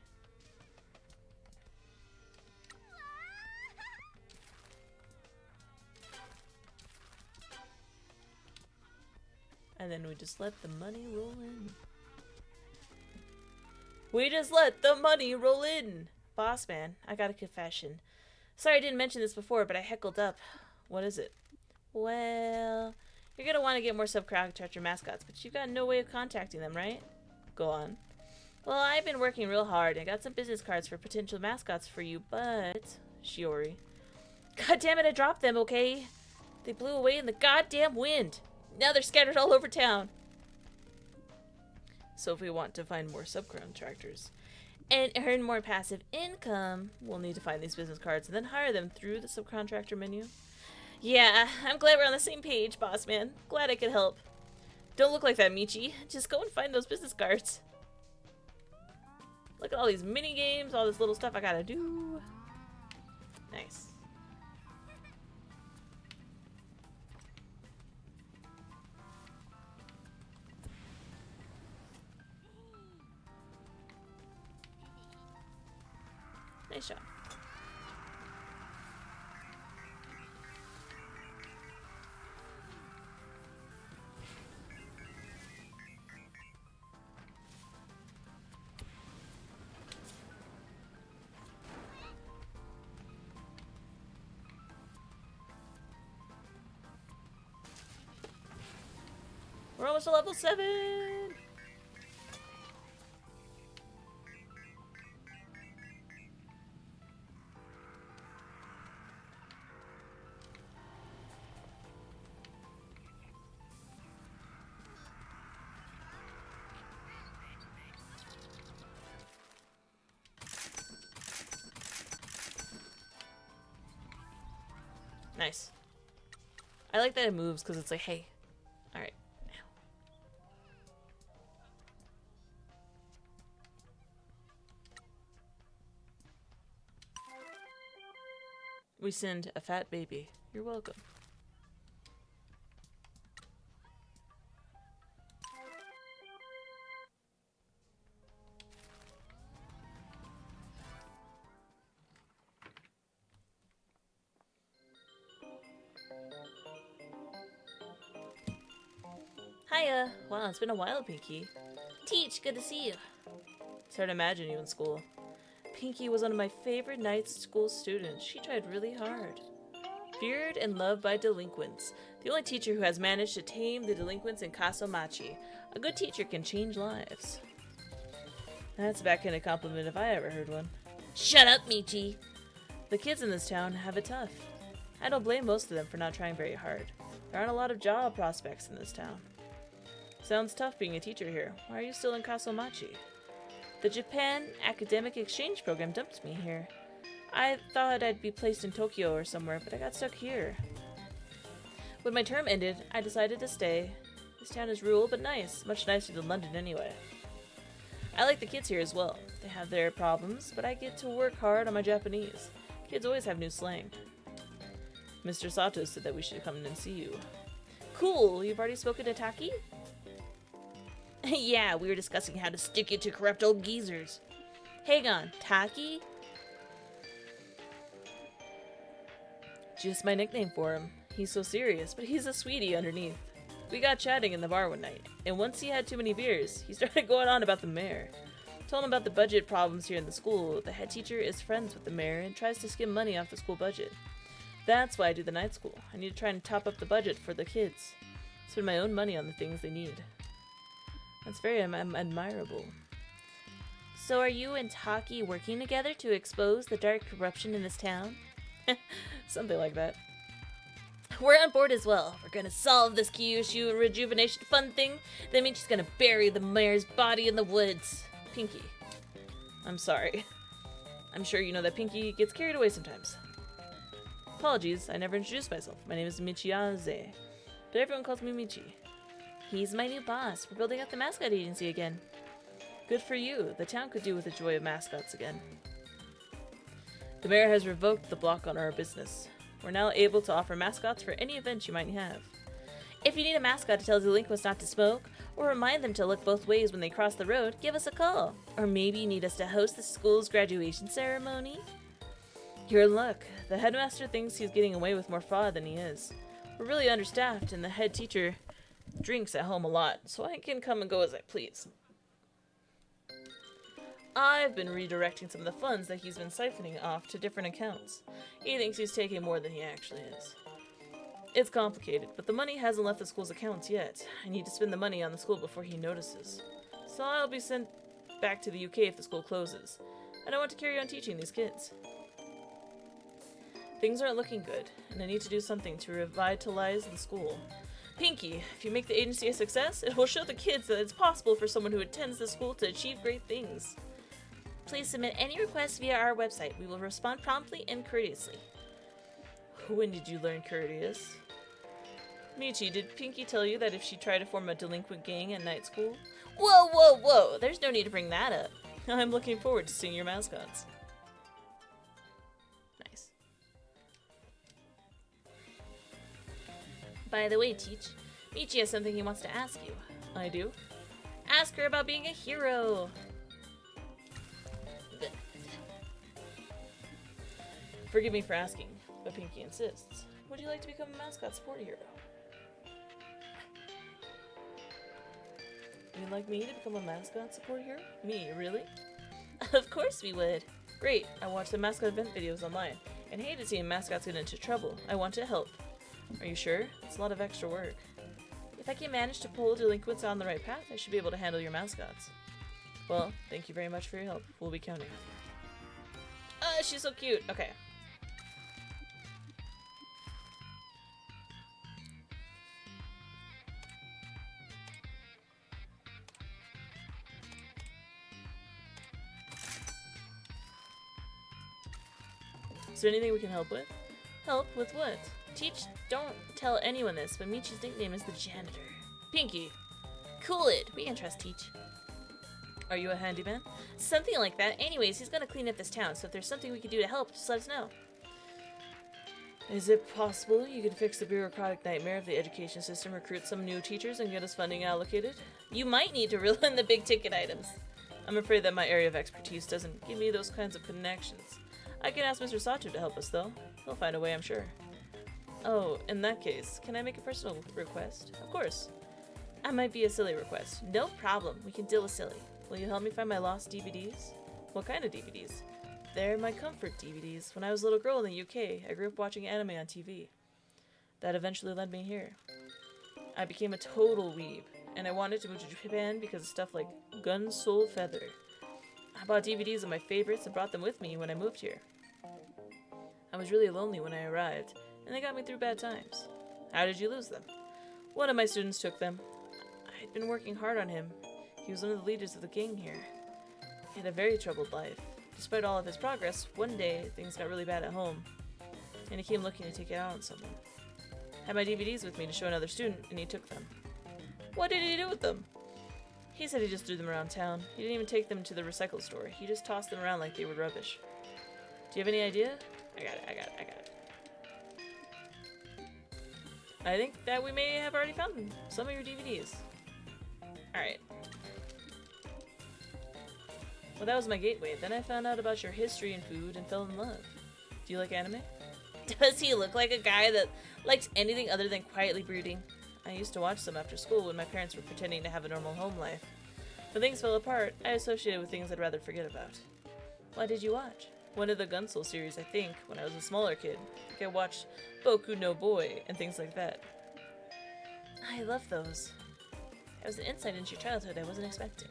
Speaker 1: And then we just let the money roll in. We just let the money roll in! Boss man, I got a confession. Sorry I didn't mention this before, but I heckled up. What is it? Well, you're gonna want to get more subcontractor mascots, but you've got no way of contacting them, right? Go on. Well, I've been working real hard and got some business cards for potential mascots for you, but... Shiori. God damn it, I dropped them, okay? They blew away in the goddamn wind. Now they're scattered all over town. So if we want to find more subcontractors and earn more passive income, we'll need to find these business cards and then hire them through the subcontractor menu. Yeah, I'm glad we're on the same page, boss man. Glad I could help. Don't look like that, Michi. Just go and find those business cards. Look at all these mini games, all this little stuff I gotta do. Nice. Nice job. We're almost to level 7! Nice. I like that it moves because it's like, hey. Alright. We send a fat baby. You're welcome. Hiya! Wow, it's been a while, Pinky. Teach, good to see you. It's hard to imagine you in school. Pinky was one of my favorite night school students. She tried really hard. Feared and loved by delinquents. The only teacher who has managed to tame the delinquents in Kasomachi. A good teacher can change lives. That's a backhanded compliment if I ever heard one. Shut up, Michi! The kids in this town have it tough. I don't blame most of them for not trying very hard. There aren't a lot of job prospects in this town. Sounds tough being a teacher here. Why are you still in Kasomachi? The Japan Academic Exchange Program dumped me here. I thought I'd be placed in Tokyo or somewhere, but I got stuck here. When my term ended, I decided to stay. This town is rural but nice, much nicer than London anyway. I like the kids here as well. They have their problems, but I get to work hard on my Japanese. Kids always have new slang. Mr. Sato said that we should come in and see you. Cool, you've already spoken to Taki? Yeah, we were discussing how to stick it to corrupt old geezers. Hang on, Taki? Just my nickname for him. He's so serious, but he's a sweetie underneath. We got chatting in the bar one night, and once he had too many beers, he started going on about the mayor. Told him about the budget problems here in the school. The head teacher is friends with the mayor and tries to skim money off the school budget. That's why I do the night school. I need to try and top up the budget for the kids. Spend my own money on the things they need. That's very admirable. So are you and Taki working together to expose the dark corruption in this town? Something like that. We're on board as well. We're gonna solve this Kyushu rejuvenation fund thing. That means she's gonna bury the mayor's body in the woods. Pinky. I'm sorry. I'm sure you know that Pinky gets carried away sometimes. Apologies, I never introduced myself. My name is Michiaze, but everyone calls me Michi. He's my new boss. We're building up the Mascot agency again. Good for you. The town could do with the joy of mascots again. The mayor has revoked the block on our business. We're now able to offer mascots for any event you might have. If you need a mascot to tell delinquents not to smoke, or remind them to look both ways when they cross the road, give us a call. Or maybe you need us to host the school's graduation ceremony? You're in luck. The headmaster thinks he's getting away with more fraud than he is. We're really understaffed, and the head teacher drinks at home a lot, so I can come and go as I please. I've been redirecting some of the funds that he's been siphoning off to different accounts. He thinks he's taking more than he actually is. It's complicated, but the money hasn't left the school's accounts yet. I need to spend the money on the school before he notices. So I'll be sent back to the UK if the school closes. I don't want to carry on teaching these kids. Things aren't looking good, and I need to do something to revitalize the school. Pinky, if you make the agency a success, it will show the kids that it's possible for someone who attends the school to achieve great things. Please submit any requests via our website. We will respond promptly and courteously. When did you learn courteous? Michi, did Pinky tell you that if she tried to form a delinquent gang at night school? Whoa, whoa, whoa! There's no need to bring that up. I'm looking forward to seeing your mascots. Nice. By the way, Teach, Michi has something he wants to ask you. I do? Ask her about being a hero. Forgive me for asking, but Pinky insists. Would you like to become a mascot support hero? You'd like me to become a mascot support hero? Me, really? Of course we would. Great, I watched the mascot event videos online, and hated seeing mascots get into trouble. I want to help. Are you sure? It's a lot of extra work. If I can manage to pull delinquents on the right path, I should be able to handle your mascots. Well, thank you very much for your help. We'll be counting on you. She's so cute. Okay. Is there anything we can help with? Help with what? Teach, don't tell anyone this, but Michi's nickname is the janitor. Pinky. Cool it. We can trust Teach. Are you a handyman? Something like that. Anyways, he's gonna clean up this town, so if there's something we can do to help, just let us know. Is it possible you could fix the bureaucratic nightmare of the education system, recruit some new teachers, and get us funding allocated? You might need to reel in the big ticket items. I'm afraid that my area of expertise doesn't give me those kinds of connections. I can ask Mr. Sato to help us, though. He'll find a way, I'm sure. Oh, in that case, can I make a personal request? Of course. That might be a silly request. No problem. We can deal with silly. Will you help me find my lost DVDs? What kind of DVDs? They're my comfort DVDs. When I was a little girl in the UK, I grew up watching anime on TV. That eventually led me here. I became a total weeb, and I wanted to move to Japan because of stuff like Gun Soul Feather. I bought DVDs of my favorites and brought them with me when I moved here. I was really lonely when I arrived, and they got me through bad times. How did you lose them? One of my students took them. I'd been working hard on him. He was one of the leaders of the gang here. He had a very troubled life. Despite all of his progress, one day things got really bad at home, and he came looking to take it out on someone. I had my DVDs with me to show another student, and he took them. What did he do with them? He said he just threw them around town. He didn't even take them to the recycle store. He just tossed them around like they were rubbish. Do you have any idea? I got it. I think that we may have already found some of your DVDs. Alright. Well, that was my gateway. Then I found out about your history and food and fell in love. Do you like anime? Does he look like a guy that likes anything other than quietly brooding? I used to watch some after school when my parents were pretending to have a normal home life. When things fell apart, I associated with things I'd rather forget about. What did you watch? One of the Gunsel series, I think, when I was a smaller kid. I watched Boku no Boy and things like that. I love those. That was an insight into your childhood I wasn't expecting.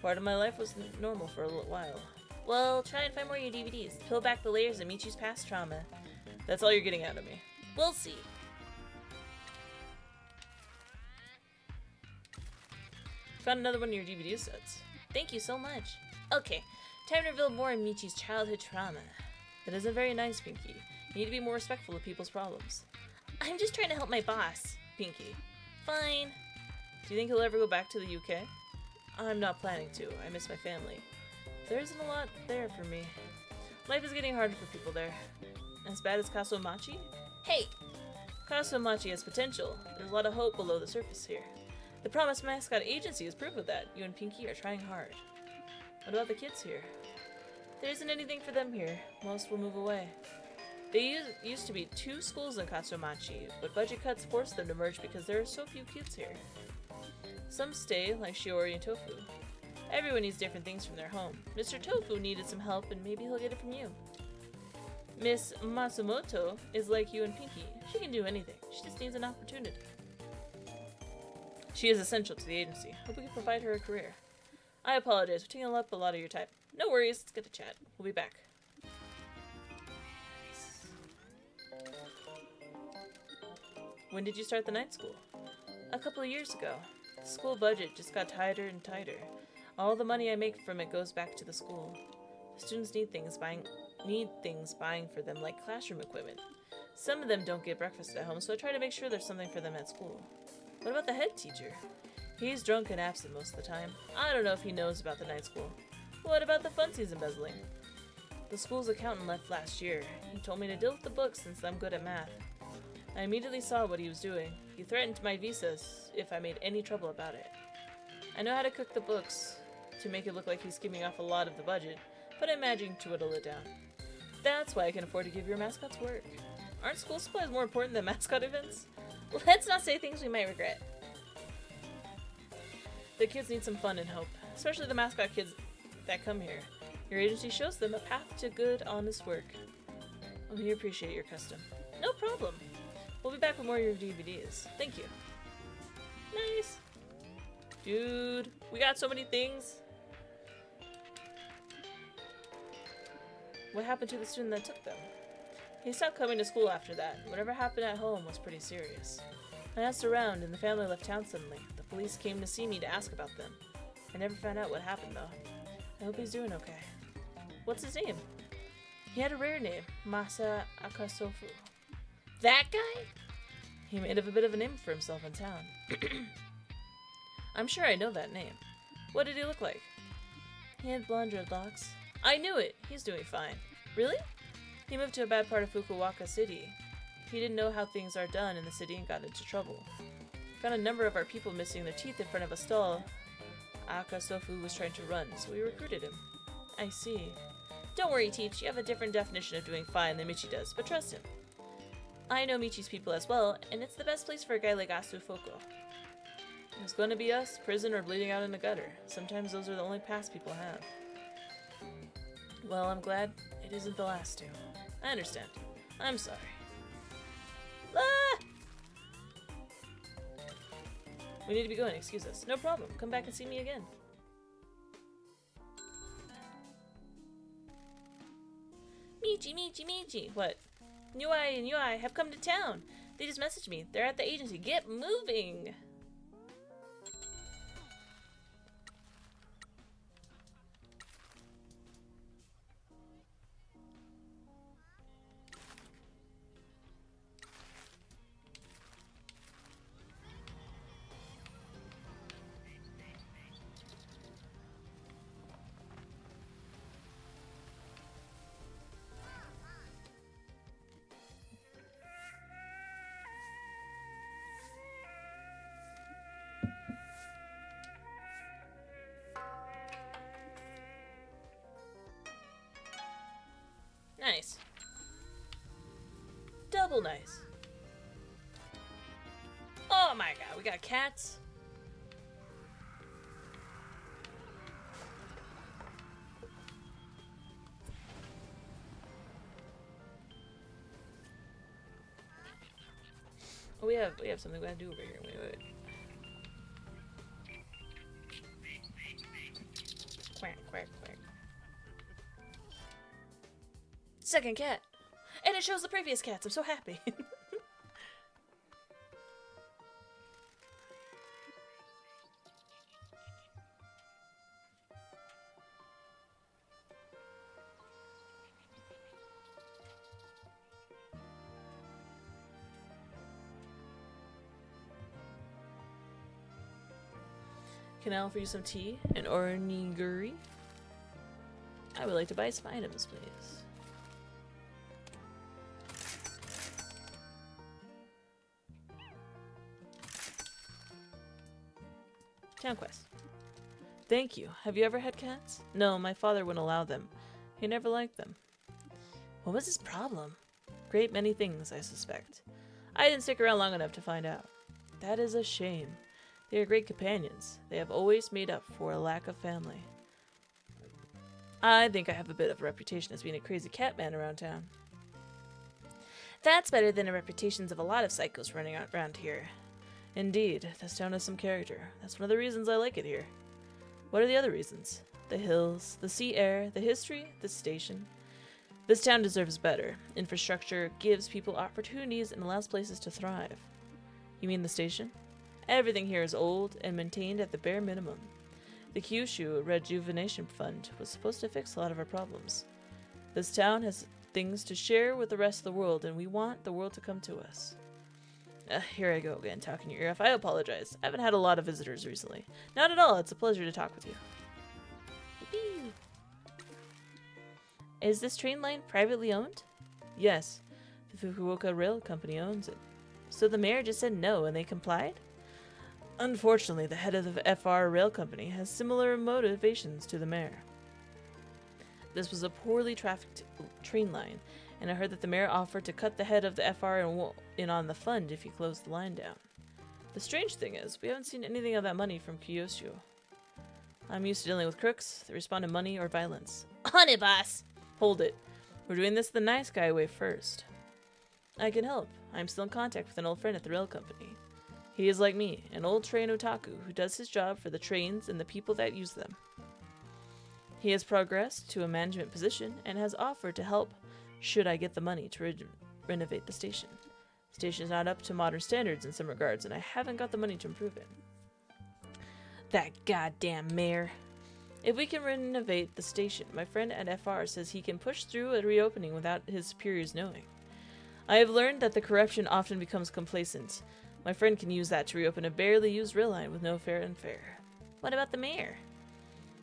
Speaker 1: Part of my life was normal for a little while. Well, try and find more of your DVDs. Peel back the layers of Michi's past trauma. That's all you're getting out of me. We'll see. Found another one of your DVD sets. Thank you so much. Okay, time to reveal more of Michi's childhood trauma. That isn't very nice, Pinky. You need to be more respectful of people's problems. I'm just trying to help my boss, Pinky. Fine. Do you think he'll ever go back to the UK? I'm not planning to. I miss my family. There isn't a lot there for me. Life is getting harder for people there. As bad as Kasumachi? Hey! Kasumachi has potential. There's a lot of hope below the surface here. The Promised Mascot Agency is proof of that. You and Pinky are trying hard. What about the kids here? There isn't anything for them here. Most will move away. There used to be 2 schools in Kasumachi, but budget cuts forced them to merge because there are so few kids here. Some stay, like Shiori and Tofu. Everyone needs different things from their home. Mr. Tofu needed some help, and maybe he'll get it from you. Miss Matsumoto is like you and Pinky. She can do anything. She just needs an opportunity. She is essential to the agency. Hope we can provide her a career. I apologize for taking up a lot of your time. No worries, let's get to chat. We'll be back. When did you start the night school? A couple of years ago. The school budget just got tighter and tighter. All the money I make from it goes back to the school. The students need things buying for them, like classroom equipment. Some of them don't get breakfast at home, so I try to make sure there's something for them at school. What about the head teacher? He's drunk and absent most of the time. I don't know if he knows about the night school. What about the funsies embezzling? The school's accountant left last year. He told me to deal with the books since I'm good at math. I immediately saw what he was doing. He threatened my visas if I made any trouble about it. I know how to cook the books to make it look like he's skimming off a lot of the budget, but I'm managing to whittle it down. That's why I can afford to give your mascots work. Aren't school supplies more important than mascot events? Let's not say things we might regret. The kids need some fun and hope, especially the mascot kids that come here. Your agency shows them a path to good, honest work. We appreciate your custom. No problem. We'll be back with more of your DVDs. Thank you. Nice. Dude, we got so many things. What happened to the student that took them? He stopped coming to school after that. Whatever happened at home was pretty serious. I asked around and the family left town suddenly. The police came to see me to ask about them. I never found out what happened though. I hope he's doing okay. What's his name? He had a rare name, Masa Akasofu. That guy? He made a bit of a name for himself in town. I'm sure I know that name. What did he look like? He had blonde dreadlocks. I knew it! He's doing fine. Really? He moved to a bad part of Fukuoka City. He didn't know how things are done in the city and got into trouble. Found a number of our people missing their teeth in front of a stall Akasofu was trying to run, so we recruited him. I see. Don't worry, Teach. You have a different definition of doing fine than Michi does, but trust him. I know Michi's people as well, and it's the best place for a guy like Asufoko. It's going to be us, prison, or bleeding out in the gutter. Sometimes those are the only paths people have. Well, I'm glad it isn't the last two. I understand. I'm sorry. Ah! We need to be going, excuse us. No problem. Come back and see me again. Michi, Michi, Michi! What? UI and UI have come to town. They just messaged me. They're at the agency. Get moving! Nice. Double nice. Oh my god, we got cats. Oh, we have something we gotta do over here. Wait. Quack, quack, quack. Second cat. And it shows the previous cats. I'm so happy. Can I offer you some tea and orniguri? I would like to buy some items, please. Town quest. Thank you. Have you ever had cats? No, my father wouldn't allow them. He never liked them. What was his problem? Great many things, I suspect. I didn't stick around long enough to find out. That is a shame. They are great companions. They have always made up for a lack of family. I think I have a bit of a reputation as being a crazy cat man around town. That's better than the reputations of a lot of psychos running around here. Indeed, this town has some character. That's one of the reasons I like it here. What are the other reasons? The hills, the sea air, the history, the station. This town deserves better. Infrastructure gives people opportunities and allows places to thrive. You mean the station? Everything here is old and maintained at the bare minimum. The Kyushu Rejuvenation Fund was supposed to fix a lot of our problems. This town has things to share with the rest of the world, and we want the world to come to us. Here I go again, talking your ear off. I apologize. I haven't had a lot of visitors recently. Not at all. It's a pleasure to talk with you. Yippee. Is this train line privately owned? Yes. The Fukuoka Rail Company owns it. So the mayor just said no, and they complied? Unfortunately, the head of the FR Rail Company has similar motivations to the mayor. This was a poorly trafficked train line, and I heard that the mayor offered to cut the head of the FR in on the fund if he closed the line down. The strange thing is, we haven't seen anything of that money from Kyushu. I'm used to dealing with crooks that respond to money or violence. On it, boss! Hold it. We're doing this the nice guy way first. I can help. I'm still in contact with an old friend at the rail company. He is like me, an old train otaku who does his job for the trains and the people that use them. He has progressed to a management position and has offered to help should I get the money to renovate the station. The station is not up to modern standards in some regards, and I haven't got the money to improve it. That goddamn mayor. If we can renovate the station, my friend at FR says he can push through a reopening without his superiors knowing. I have learned that the corruption often becomes complacent. My friend can use that to reopen a barely used rail line with no fanfare. What about the mayor?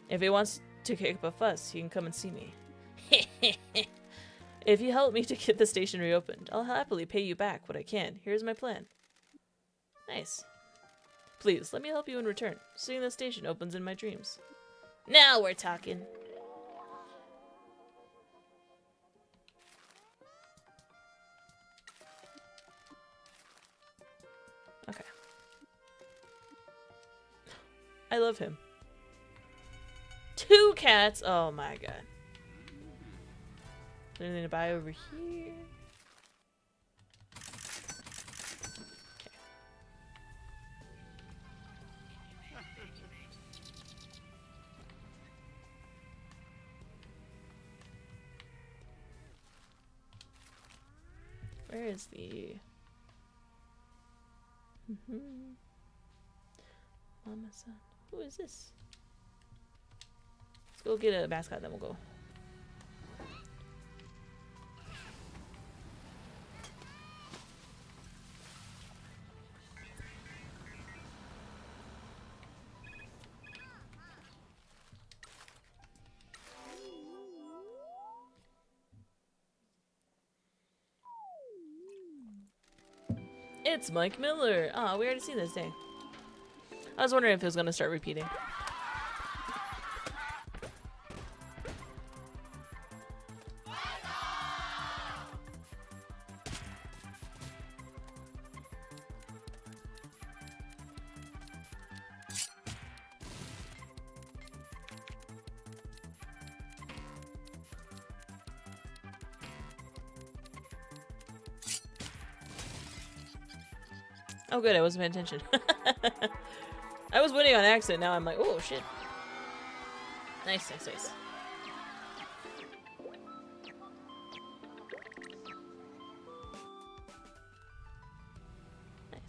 Speaker 1: If he wants to kick up a fuss, he can come and see me. If you help me to get the station reopened, I'll happily pay you back what I can. Here's my plan. Nice. Please, let me help you in return. Seeing the station opens in my dreams. Now we're talking. Okay. I love him. 2 cats! Oh my god. Is there anything to buy over here? where is the... Mama-san. Who is this? Let's go get a mascot, then we'll go. It's Mike Miller. Oh, we already seen this day. I was wondering if it was gonna start repeating. Oh good, I wasn't paying attention. I was winning on accident, now I'm like, oh shit. Nice, nice, nice. Nice.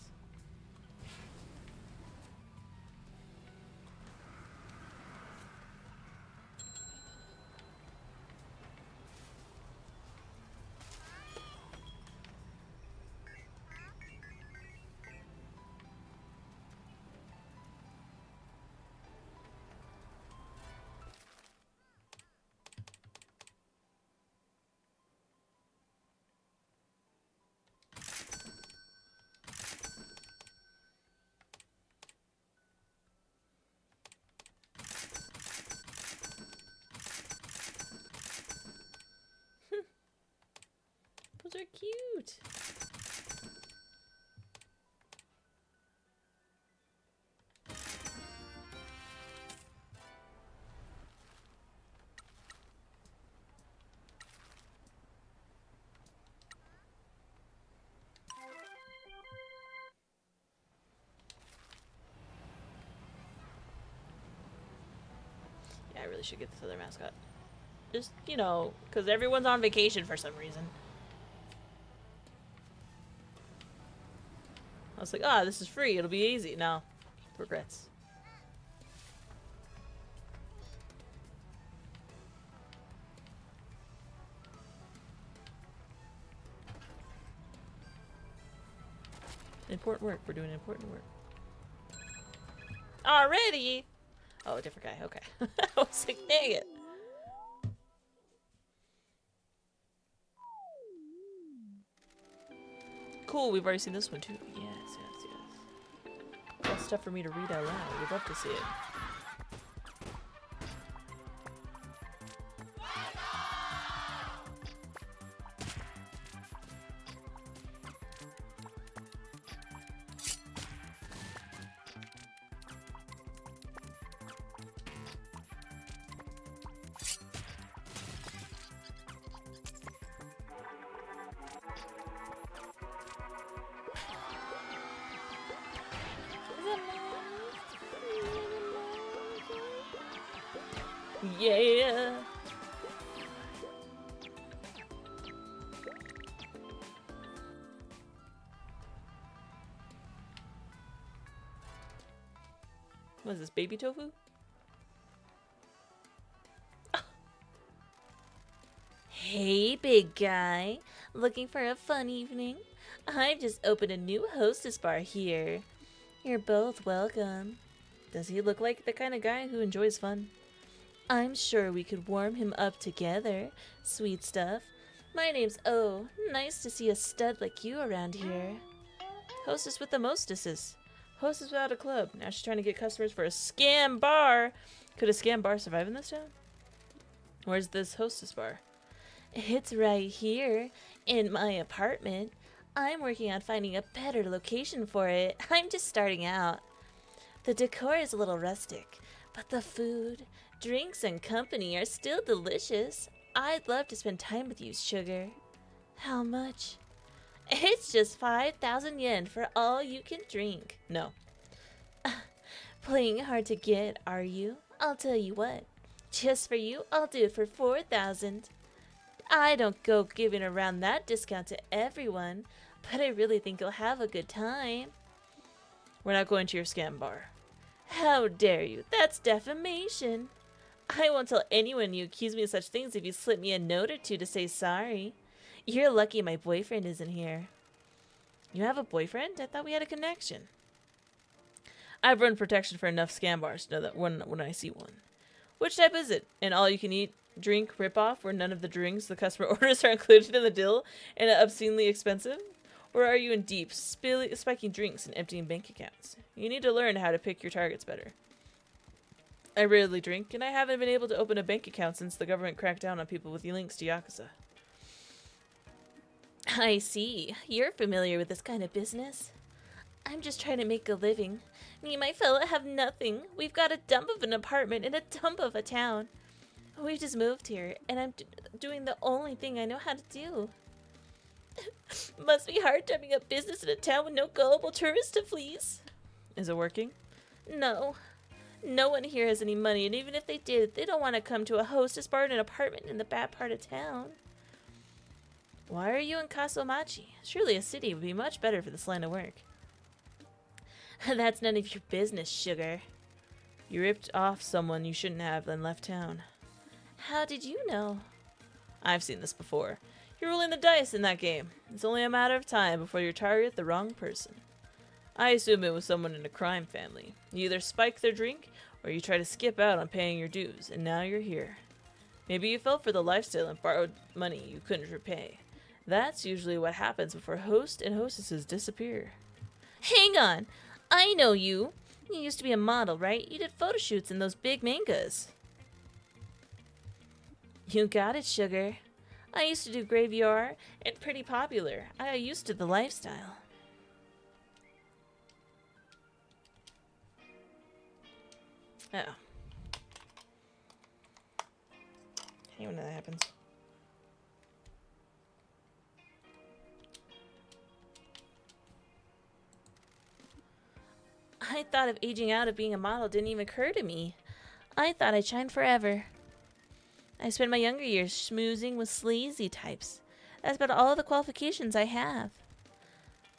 Speaker 1: Those are cute. Yeah, I really should get this other mascot. Just, you know, because everyone's on vacation for some reason. I was like, ah, this is free. It'll be easy. No. Regrets. Important work. We're doing important work. Already? Oh, a different guy. Okay. I was like, dang it. Cool. We've already seen this one too. Yes, yes, yes. That's stuff for me to read out loud. We'd love to see it. Yeah. What is this, baby tofu? Hey, big guy. Looking for a fun evening? I've just opened a new hostess bar here. You're both welcome. Does he look like the kind of guy who enjoys fun? I'm sure we could warm him up together, sweet stuff. My name's O. Nice to see a stud like you around here. Hostess with the mostesses. Hostess without a club. Now she's trying to get customers for a scam bar. Could a scam bar survive in this town? Where's this hostess bar? It's right here, in my apartment. I'm working on finding a better location for it. I'm just starting out. The decor is a little rustic, but the food, drinks, and company are still delicious. I'd love to spend time with you, sugar. How much? It's just 5,000 yen for all you can drink. No. Playing hard to get, are you? I'll tell you what. Just for you, I'll do it for 4,000. I don't go giving around that discount to everyone, but I really think you'll have a good time. We're not going to your scam bar. How dare you? That's defamation. I won't tell anyone you accuse me of such things if you slip me a note or two to say sorry. You're lucky my boyfriend isn't here. You have a boyfriend? I thought we had a connection. I've run protection for enough scam bars to know that when I see one. Which type is it? An all-you-can-eat drink ripoff where none of the drinks the customer orders are included in the deal and obscenely expensive? Or are you in deep, spiking drinks and emptying bank accounts? You need to learn how to pick your targets better. I rarely drink, and I haven't been able to open a bank account since the government cracked down on people with links to Yakuza. I see. You're familiar with this kind of business. I'm just trying to make a living. Me and my fella have nothing. We've got a dump of an apartment in a dump of a town. We just moved here, and I'm doing the only thing I know how to do. Must be hard starting up business in a town with no gullible tourists to fleece. Is it working? No. No one here has any money, and even if they did, they don't want to come to a hostess bar in an apartment in the bad part of town. Why are you in Kasomachi? Surely a city would be much better for this line of work. That's none of your business, sugar. You ripped off someone you shouldn't have, then left town. How did you know? I've seen this before. You're rolling the dice in that game. It's only a matter of time before you target the wrong person. I assume it was someone in a crime family. You either spike their drink, or you try to skip out on paying your dues, and now you're here. Maybe you fell for the lifestyle and borrowed money you couldn't repay. That's usually what happens before hosts and hostesses disappear. Hang on! I know you! You used to be a model, right? You did photo shoots in those big mangas. You got it, sugar. I used to do graveyard and pretty popular. I got used to the lifestyle. Oh. I hate when that happens. I thought of aging out of being a model didn't even occur to me. I thought I'd shine forever. I spent my younger years schmoozing with sleazy types. That's about all the qualifications I have.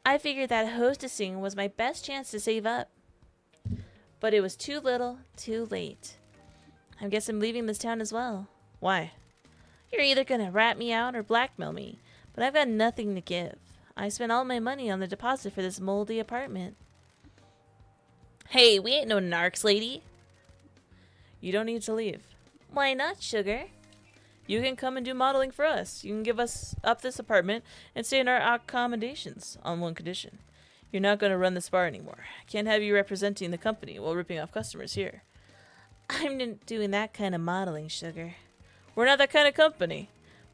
Speaker 1: I figured that hostessing was my best chance to save up. But it was too little, too late. I guess I'm leaving this town as well. Why? You're either gonna rat me out or blackmail me, but I've got nothing to give. I spent all my money on the deposit for this moldy apartment. Hey, we ain't no narcs, lady. You don't need to leave. Why not, sugar? You can come and do modeling for us. You can give us up this apartment and stay in our accommodations on one condition. You're not going to run this bar anymore. I can't have you representing the company while ripping off customers here. I'm not doing that kind of modeling, sugar. We're not that kind of company.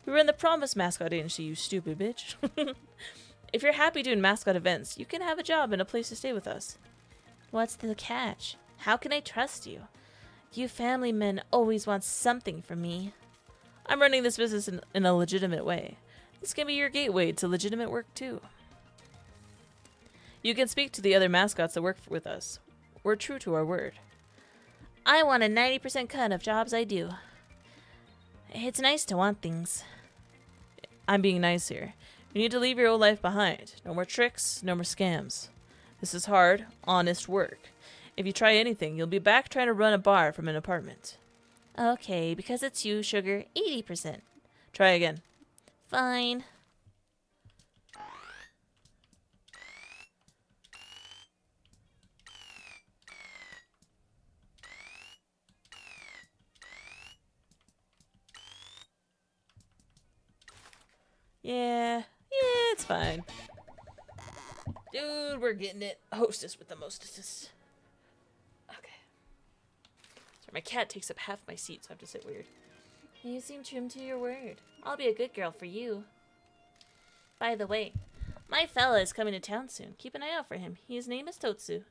Speaker 1: We run the Promise Mascot agency, you stupid bitch. If you're happy doing mascot events, you can have a job and a place to stay with us. What's the catch? How can I trust you? You family men always want something from me. I'm running this business in a legitimate way. This can be your gateway to legitimate work, too. You can speak to the other mascots that work with us. We're true to our word. I want a 90% cut of jobs I do. It's nice to want things. I'm being nice here. You need to leave your old life behind. No more tricks, no more scams. This is hard, honest work. If you try anything, you'll be back trying to run a bar from an apartment. Okay, because it's you, sugar, 80%. Try again. Fine. Yeah, it's fine. Dude, we're getting it. Hostess with the mostesses. Okay. Sorry, my cat takes up half my seat, so I have to sit weird. You seem true to your word. I'll be a good girl for you. By the way, my fella is coming to town soon. Keep an eye out for him. His name is Totsu.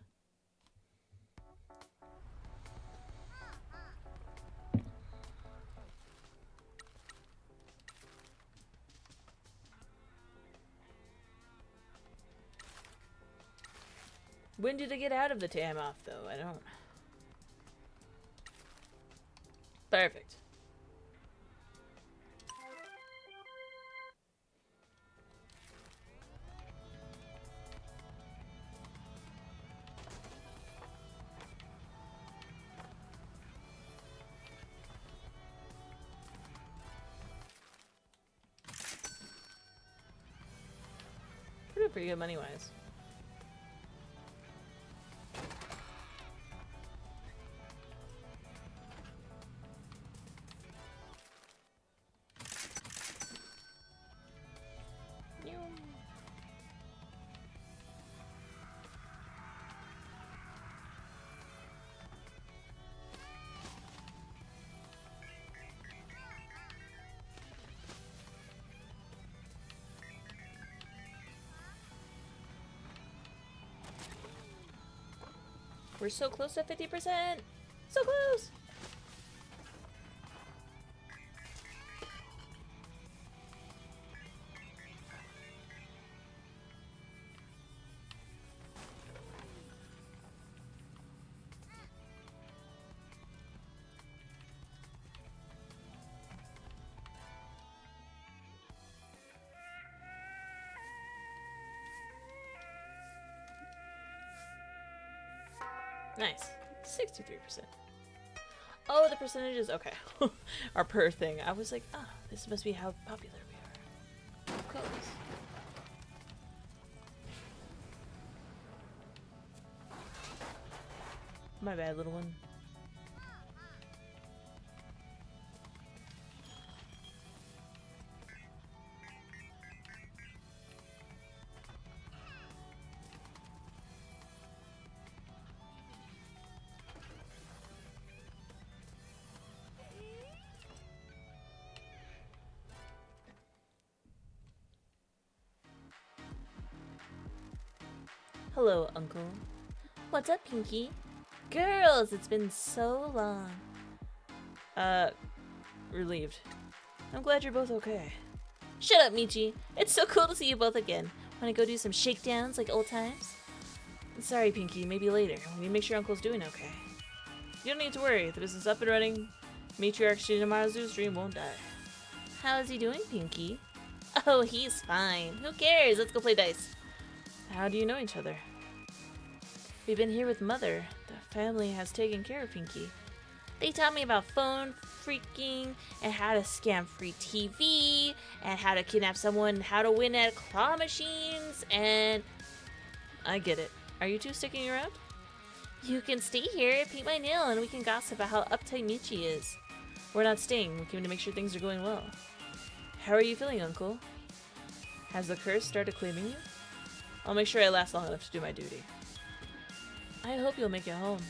Speaker 1: When did I get out of the time off, though? I don't... Perfect. doing pretty good money-wise. We're so close to 50%! So close! Nice. 63%. Oh, the percentages? Okay. Our per thing. I was like, ah, this must be how popular we are. Of course. My bad, little one. Hello, Uncle. What's up, Pinky? Girls, it's been so long. Relieved. I'm glad you're both okay. Shut up, Michi. It's so cool to see you both again. Wanna go do some shakedowns like old times? Sorry, Pinky. Maybe later. We need to make sure Uncle's doing okay. You don't need to worry. The business is up and running. Matriarch Shinamazu's dream won't die. How is he doing, Pinky? Oh, he's fine. Who cares? Let's go play dice. How do you know each other? We've been here with Mother. The family has taken care of Pinky. They taught me about phone freaking and how to scam free TV and how to kidnap someone and how to win at claw machines and... I get it. Are you two sticking around? You can stay here, paint my nail, and we can gossip about how uptight Michi is. We're not staying. We came to make sure things are going well. How are you feeling, Uncle? Has the curse started claiming you? I'll make sure I last long enough to do my duty. I hope you'll make it home.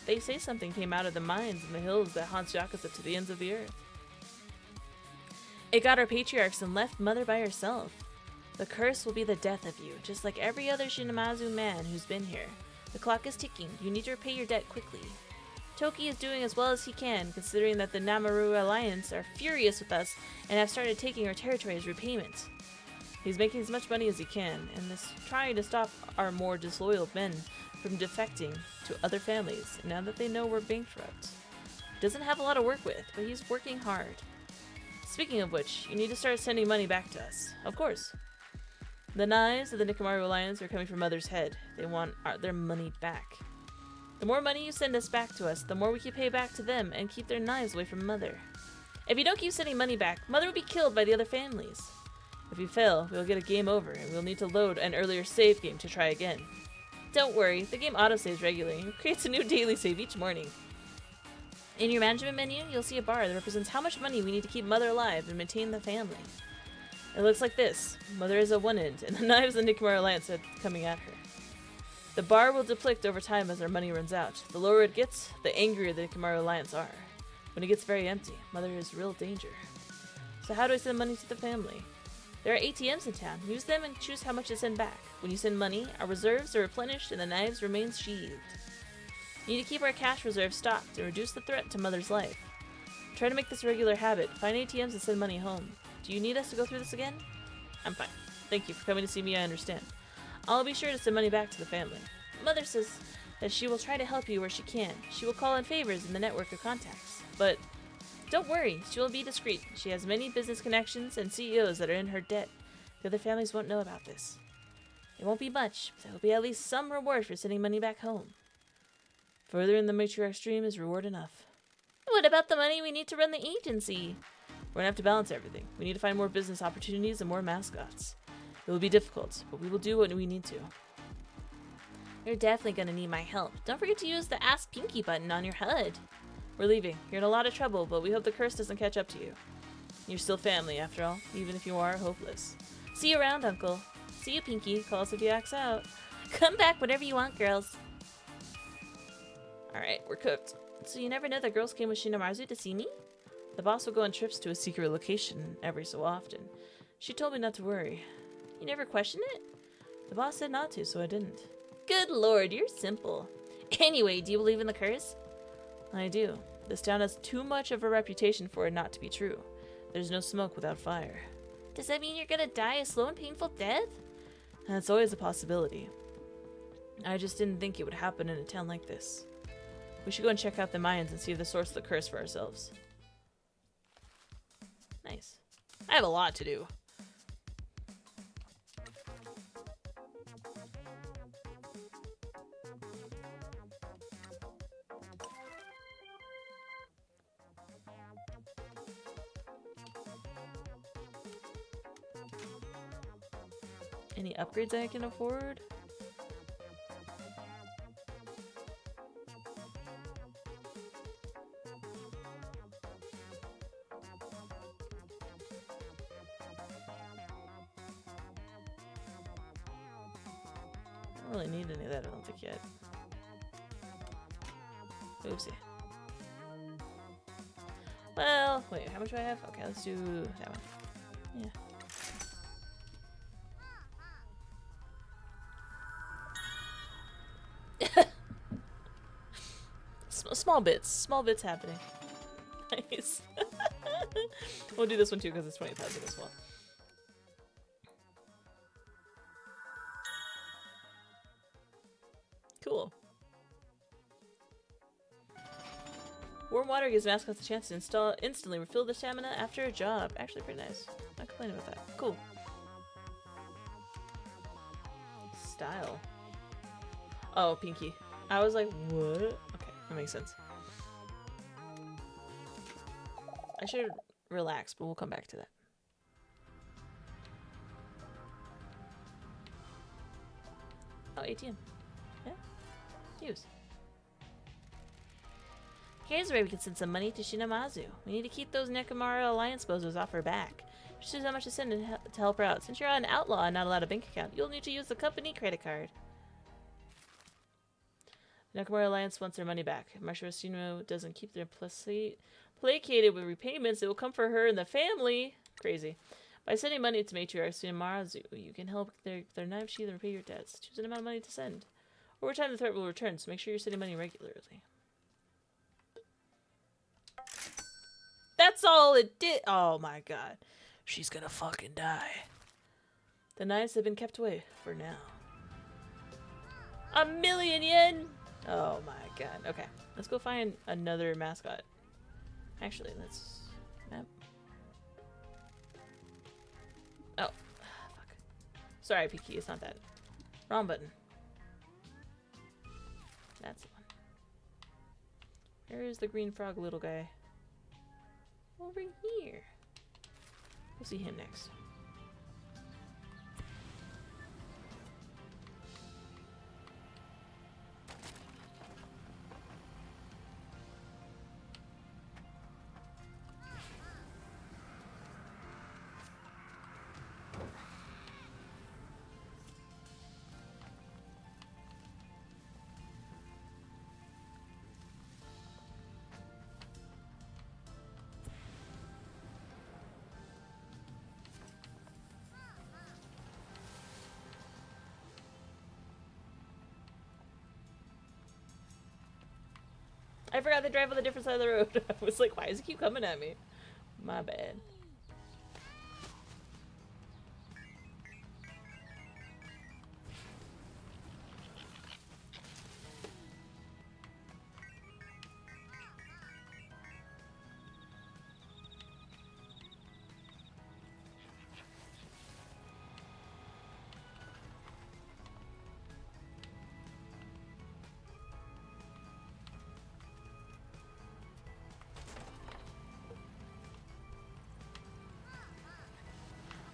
Speaker 1: They say something came out of the mines in the hills that haunts Yakuza to the ends of the earth. It got our patriarchs and left Mother by herself. The curse will be the death of you, just like every other Shinamazu man who's been here. The clock is ticking. You need to repay your debt quickly. Toki is doing as well as he can, considering that the Namaru Alliance are furious with us and have started taking our territory as repayment. He's making as much money as he can, and is trying to stop our more disloyal men from defecting to other families now that they know we're bankrupt. He doesn't have a lot to work with, but he's working hard. Speaking of which, you need to start sending money back to us. Of course. The knives of the Nikamaru Alliance are coming from Mother's head. They want their money back. The more money you send us back to us, the more we can pay back to them and keep their knives away from Mother. If you don't keep sending money back, Mother will be killed by the other families. If you fail, we'll get a game over, and we'll need to load an earlier save game to try again. Don't worry, the game autosaves regularly and creates a new daily save each morning. In your management menu, you'll see a bar that represents how much money we need to keep Mother alive and maintain the family. It looks like this. Mother is at one end, and the knives of the Nikamaru Alliance are coming at her. The bar will deplete over time as our money runs out. The lower it gets, the angrier the Nikamaru Alliance are. When it gets very empty, Mother is real danger. So how do I send money to the family? There are ATMs in town. Use them and choose how much to send back. When you send money, our reserves are replenished and the knives remain sheathed. You need to keep our cash reserves stocked and reduce the threat to Mother's life. Try to make this a regular habit. Find ATMs and send money home. Do you need us to go through this again? I'm fine. Thank you for coming to see me, I understand. I'll be sure to send money back to the family. Mother says that she will try to help you where she can. She will call in favors in the network of contacts. But don't worry, she will be discreet. She has many business connections and CEOs that are in her debt. The other families won't know about this. It won't be much, but there will be at least some reward for sending money back home. Further in the matriarch stream is reward enough. What about the money we need to run the agency? We're gonna have to balance everything. We need to find more business opportunities and more mascots. It will be difficult, but we will do what we need to. You're definitely gonna need my help. Don't forget to use the Ask Pinky button on your HUD. We're leaving. You're in a lot of trouble, but we hope the curse doesn't catch up to you. You're still family, after all, even if you are hopeless. See you around, Uncle. See you, Pinky. Call us if you axe out. Come back whenever you want, girls. Alright, we're cooked. So you never know that girls came with Shinamazu to see me? The boss will go on trips to a secret location every so often. She told me not to worry. You never questioned it? The boss said not to, so I didn't. Good lord, you're simple. Anyway, do you believe in the curse? I do. This town has too much of a reputation for it not to be true. There's no smoke without fire. Does that mean you're gonna die a slow and painful death? That's always a possibility. I just didn't think it would happen in a town like this. We should go and check out the Mayans and see the source of the curse for ourselves. Nice. I have a lot to do. Any upgrades I can afford? I don't really need any of that, I don't think yet. Oopsie. Well, wait, how much do I have? Okay, let's do that one. Yeah. Small bits happening. Nice. We'll do this one too because it's 20,000 as well. Cool. Warm water gives mascots a chance to instantly refill their stamina after a job. Actually, pretty nice. Not complaining about that. Cool. Style. Oh, Pinky. I was like, what? Okay, that makes sense. I should relax, but we'll come back to that. Oh, ATM. Yeah. Use. Here's where we can send some money to Shinamazu. We need to keep those Nekomara Alliance bozos off her back. She knows how much to send to help her out. Since you're an outlaw and not allowed a bank account, you'll need to use the company credit card. Nekomara Alliance wants their money back. If Marshall doesn't keep their placated with repayments, it will come for her and the family. Crazy. By sending money to Matriarch Shinamazu, you can help their knife sheath and repay your debts. Choose an amount of money to send. Over time, the threat will return, so make sure you're sending money regularly. That's all it did. Oh my god. She's gonna fucking die. The knives have been kept away for now. 1,000,000 yen! Oh my god. Okay. Let's go find another mascot. Actually, let's map. Oh. Fuck. Sorry, Pinky. It's not that. Wrong button. That's the one. Where's the green frog little guy? Over here. We'll see him next. I forgot to drive on the different side of the road. I was like, why does it keep coming at me? My bad.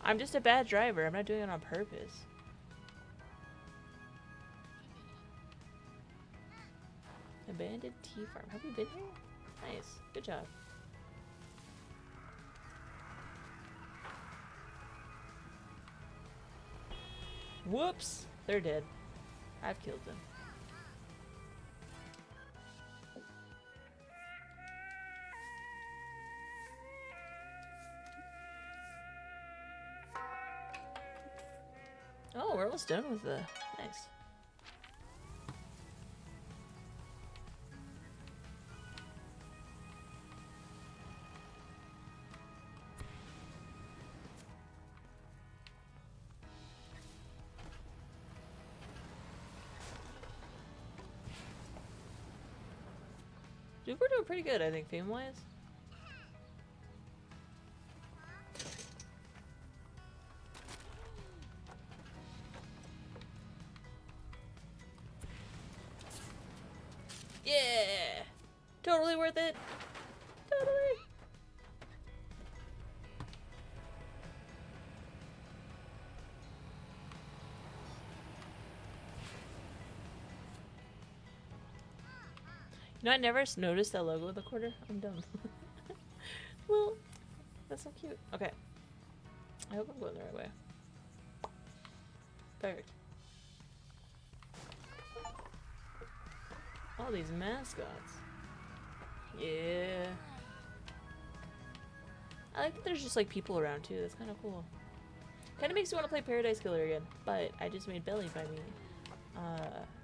Speaker 1: I'm just a bad driver. I'm not doing it on purpose. Abandoned tea farm. Have we been here? Nice. Good job. Whoops! They're dead. I've killed them. Oh, we're almost done with the... Nice. Dude, we're doing pretty good, I think, theme-wise. Yeah! Totally worth it! Totally! You know, I never noticed that logo in the corner. I'm dumb. Well, that's so cute. Okay. I hope I'm going the right way. Perfect. All these mascots. Yeah. I like that there's just like people around too. That's kind of cool. Kind of makes me want to play Paradise Killer again, but I just made Belly by me.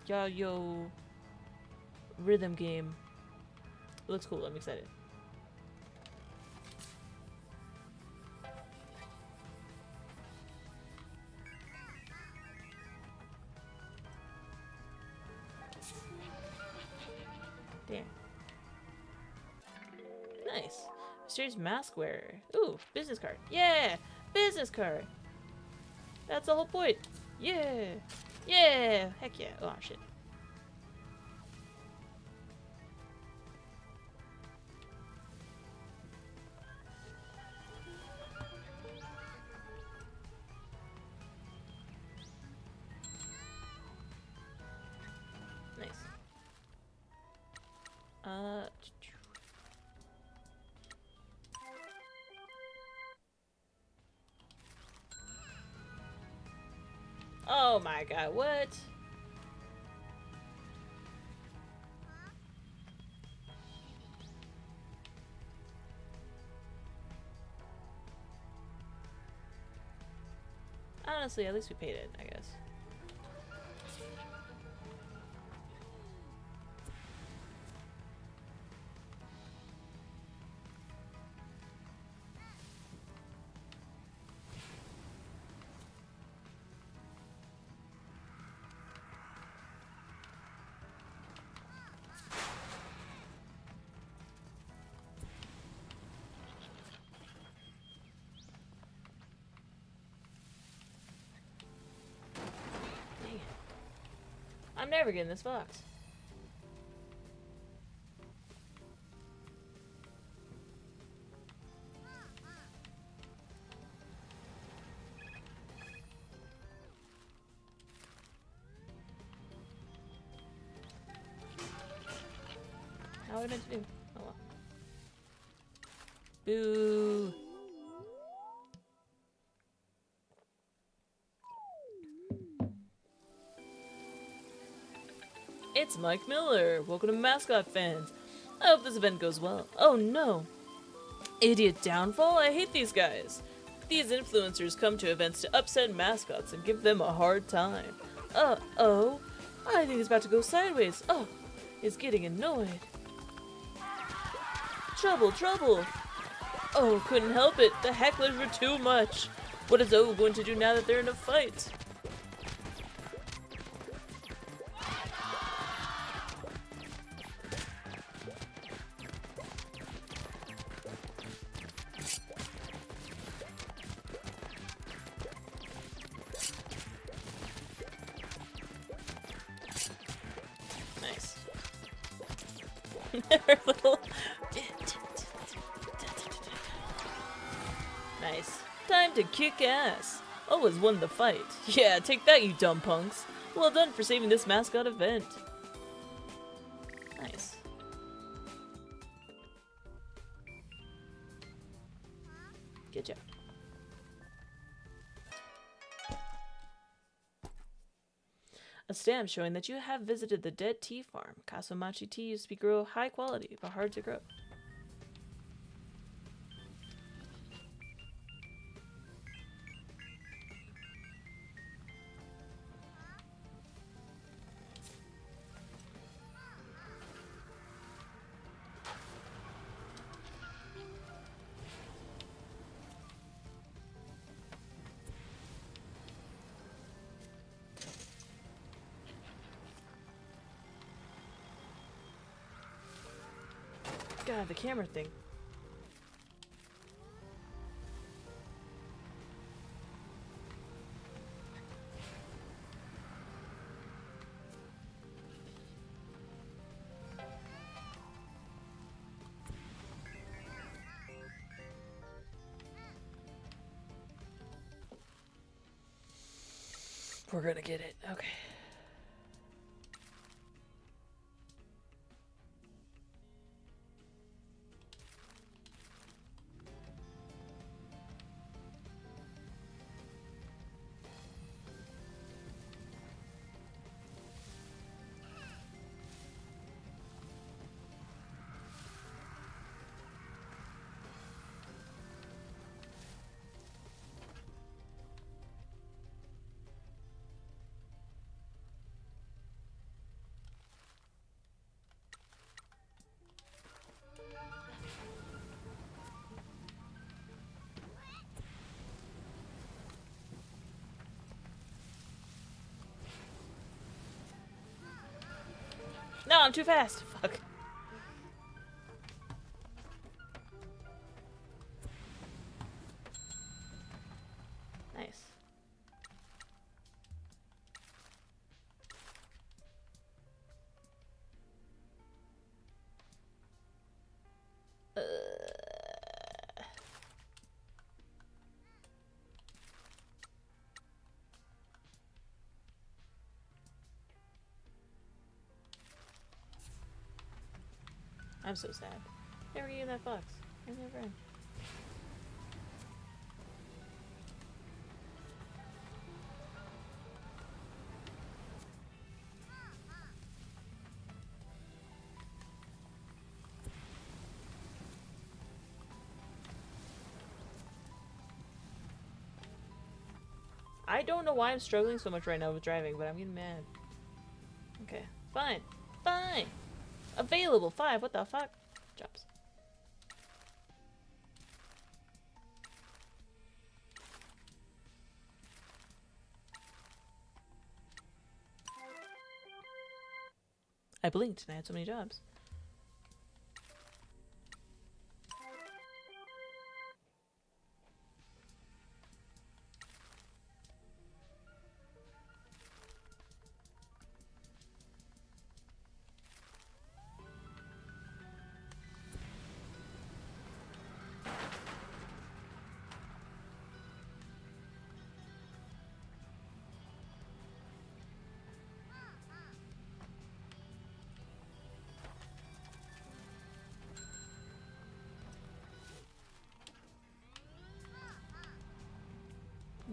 Speaker 1: Yo rhythm game. It looks cool. I'm excited. Damn. Nice. Mysterious mask wearer. Ooh, business card. Yeah! Business card! That's the whole point. Yeah! Yeah! Heck yeah. Oh, shit. Nice. Oh my god, what? Honestly, at least we paid it, I guess. I'm never getting this box. How am I meant to do? Oh well. Boo! It's Mike Miller. Welcome to Mascot fans. I hope this event goes well. Oh no! Idiot downfall? I hate these guys. These influencers come to events to upset mascots and give them a hard time. Uh-oh. I think it's about to go sideways. Oh, it's getting annoyed. Trouble, trouble. Oh, couldn't help it. The hecklers were too much. What is O going to do now that they're in a fight? Nice. Her little... Nice. Time to kick ass. Always won the fight. Yeah, take that, you dumb punks. Well done for saving this mascot event. Nice. Good job. A stamp showing that you have visited the Dead Tea Farm. Kasumachi tea used to be grow high quality, but hard to grow. God, the camera thing. We're gonna get it. Okay. No, I'm too fast. Fuck. Nice. I'm so sad. Never get in that box. I never am. I don't know why I'm struggling so much right now with driving, but I'm getting mad. Okay, fine. Fine! Available 5, what the fuck? Jobs. I blinked and I had so many jobs.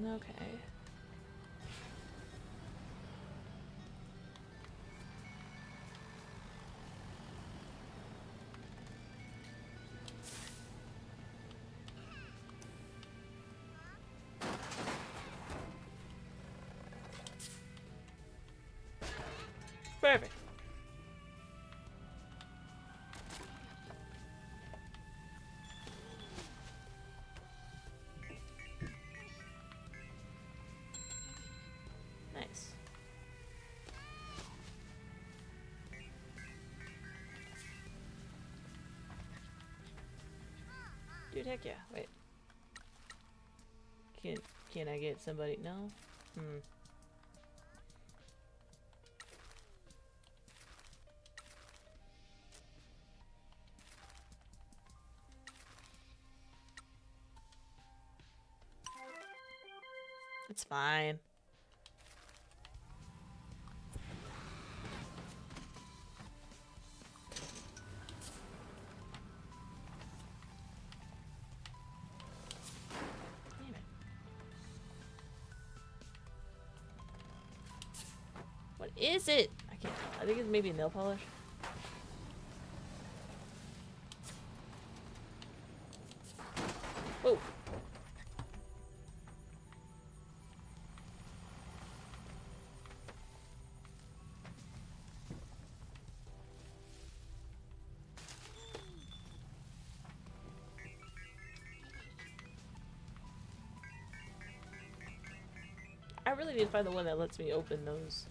Speaker 1: Okay. Perfect. Nice. Dude, heck yeah. Wait. Can I get somebody? No? Hmm. It's fine. Damn it. What is it? I can't tell. I think it's maybe a nail polish. Whoa. I really need to find the one that lets me open those.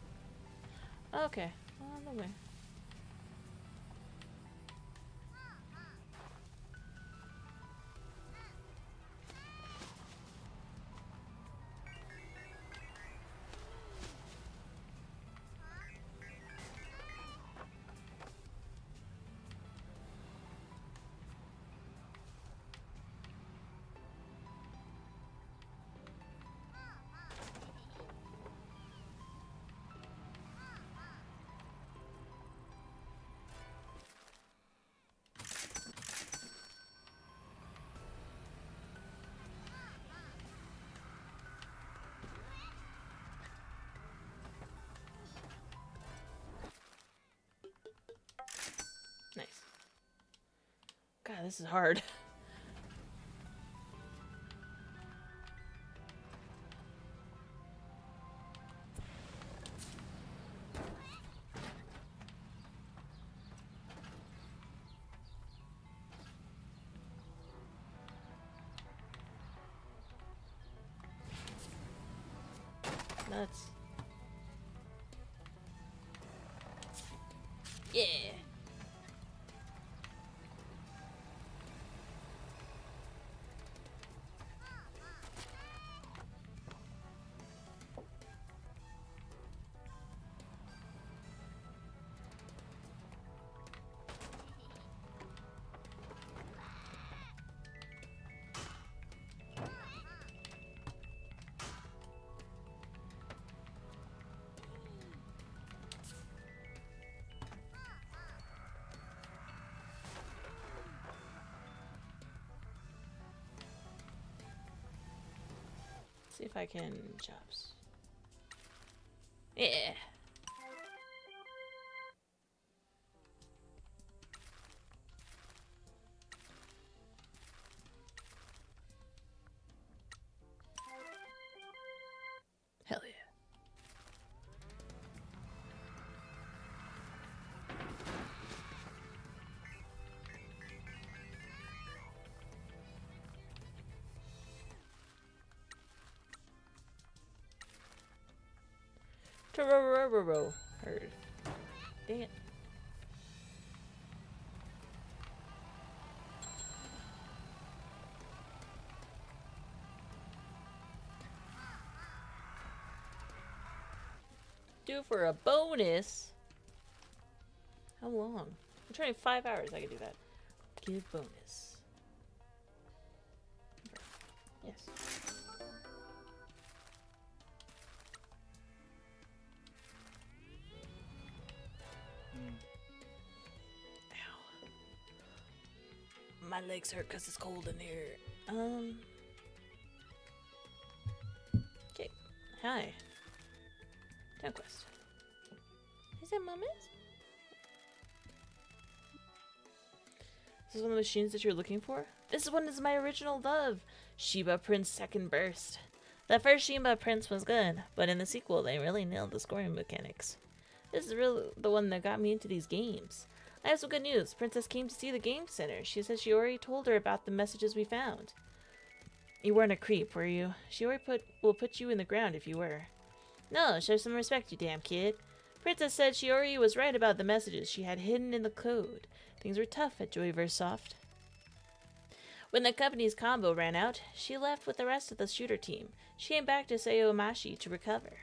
Speaker 1: Okay. On the way. Nice. God, this is hard. Nuts. Yeah. See if I can chops. Yeah. Hell yeah. Turorororo. Heard. Dang it. Do for a bonus. How long? I'm trying 5 hours. I can do that. Give bonus. Yes. Ow. My legs hurt because it's cold in here. Okay. Hi. Town quest. Is that Mama's? This is one of the machines that you're looking for? This one is my original love, Sheba Prince Second Burst. The first Sheba Prince was good, but in the sequel they really nailed the scoring mechanics. This is really the one that got me into these games. I have some good news. Princess came to see the game center. She said she already told her about the messages we found. You weren't a creep, were you? She already will put you in the ground if you were. No, show some respect, you damn kid. Princess said she already was right about the messages she had hidden in the code. Things were tough at Joyverse Soft. When the company's combo ran out, she left with the rest of the shooter team. She came back to Sayomashi to recover.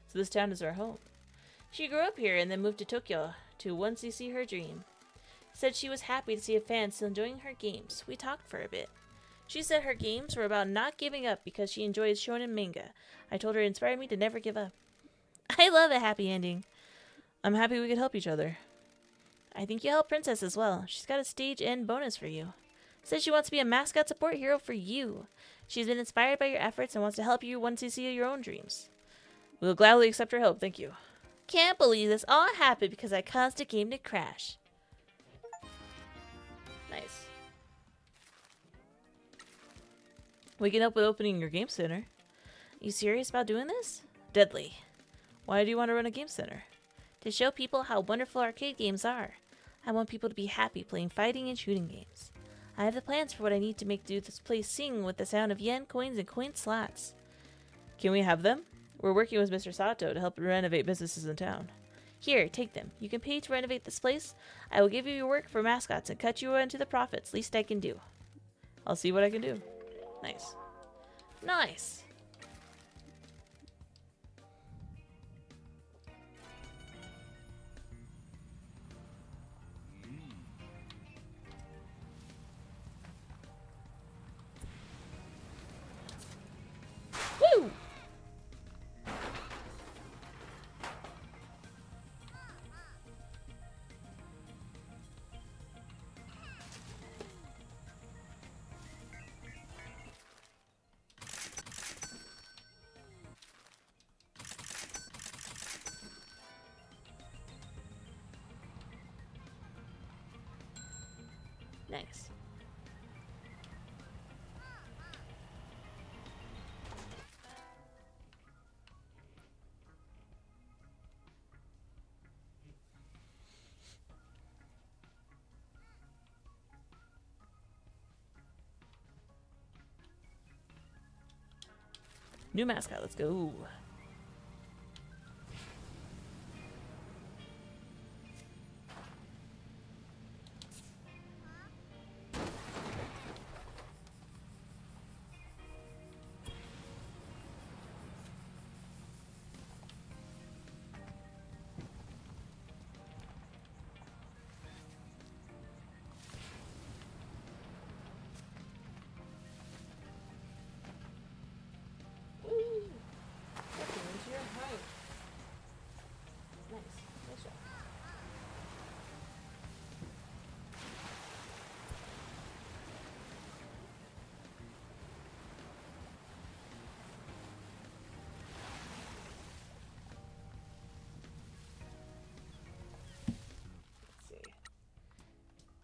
Speaker 1: So this town is her home. She grew up here and then moved to Tokyo to once see her dream. Said she was happy to see a fan still enjoying her games. We talked for a bit. She said her games were about not giving up because she enjoys shonen manga. I told her it inspired me to never give up. I love a happy ending. I'm happy we could help each other. I think you help Princess as well. She's got a stage end bonus for you. Says she wants to be a mascot support hero for you. She's been inspired by your efforts and wants to help you once you see your own dreams. We'll gladly accept her help, thank you. Can't believe this all happened because I caused a game to crash. Nice. We can help with opening your game center. You serious about doing this? Deadly. Why do you want to run a game center? To show people how wonderful arcade games are. I want people to be happy playing fighting and shooting games. I have the plans for what I need to make this place sing with the sound of yen coins and coin slots. Can we have them? We're working with Mr. Sato to help renovate businesses in town. Here, take them. You can pay to renovate this place. I will give you your work for mascots and cut you into the profits. Least I can do. I'll see what I can do. Nice. Nice. Woo! Nice. New mascot, let's go.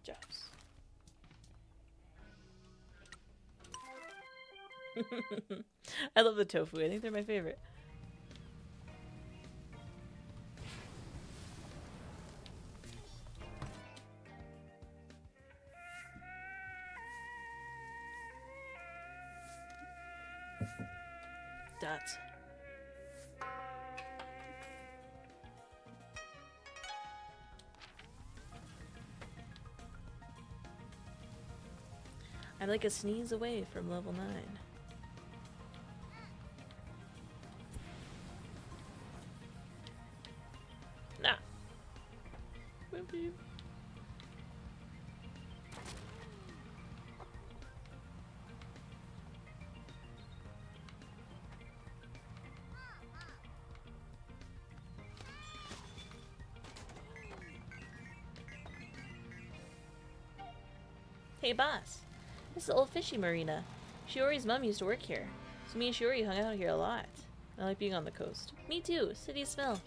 Speaker 1: Jobs. I love the tofu. I think they're my favorite. Dots. I'm like a sneeze away from level 9. Nah. Wimpy. Hey boss. This is the old fishing marina. Shiori's mom used to work here, so me and Shiori hung out here a lot. I like being on the coast. Me too. City smell.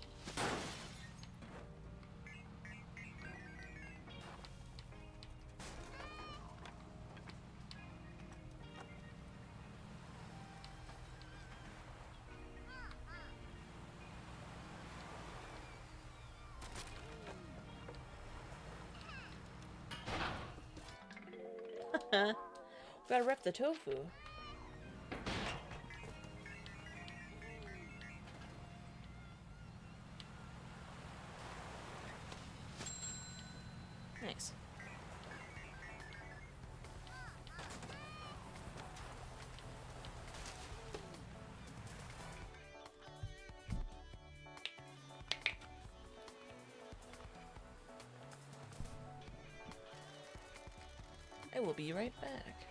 Speaker 1: Gotta rep the tofu. Nice. I will be right back.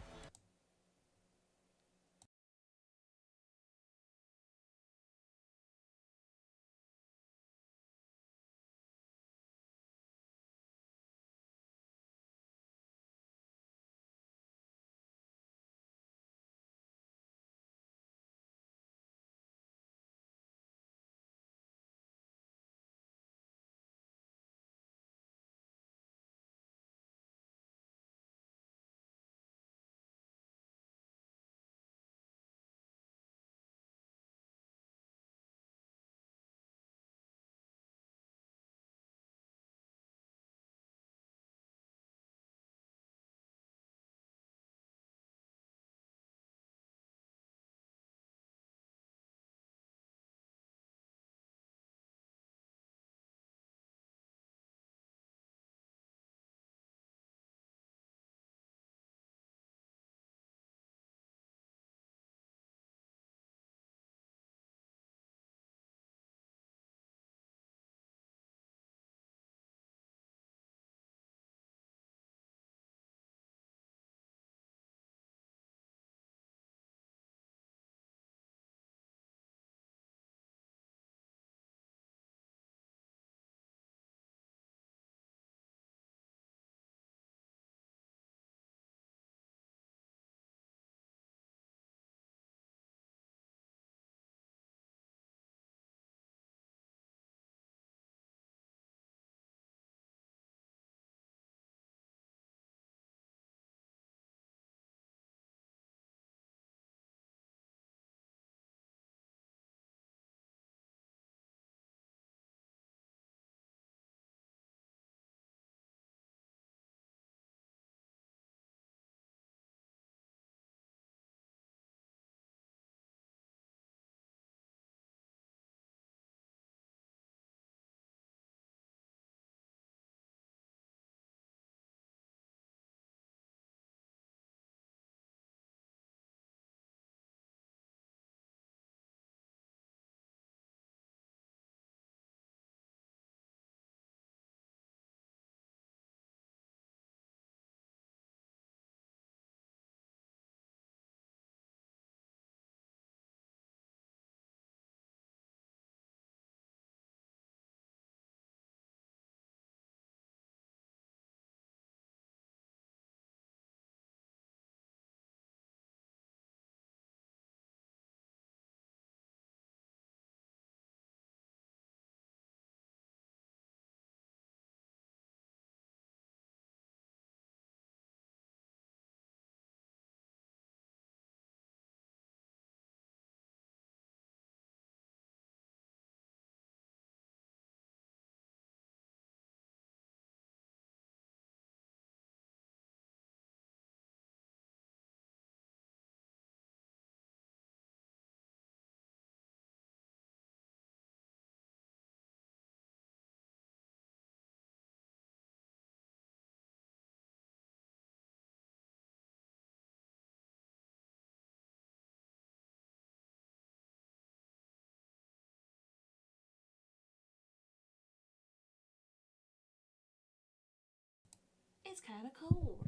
Speaker 1: It's kind of cold.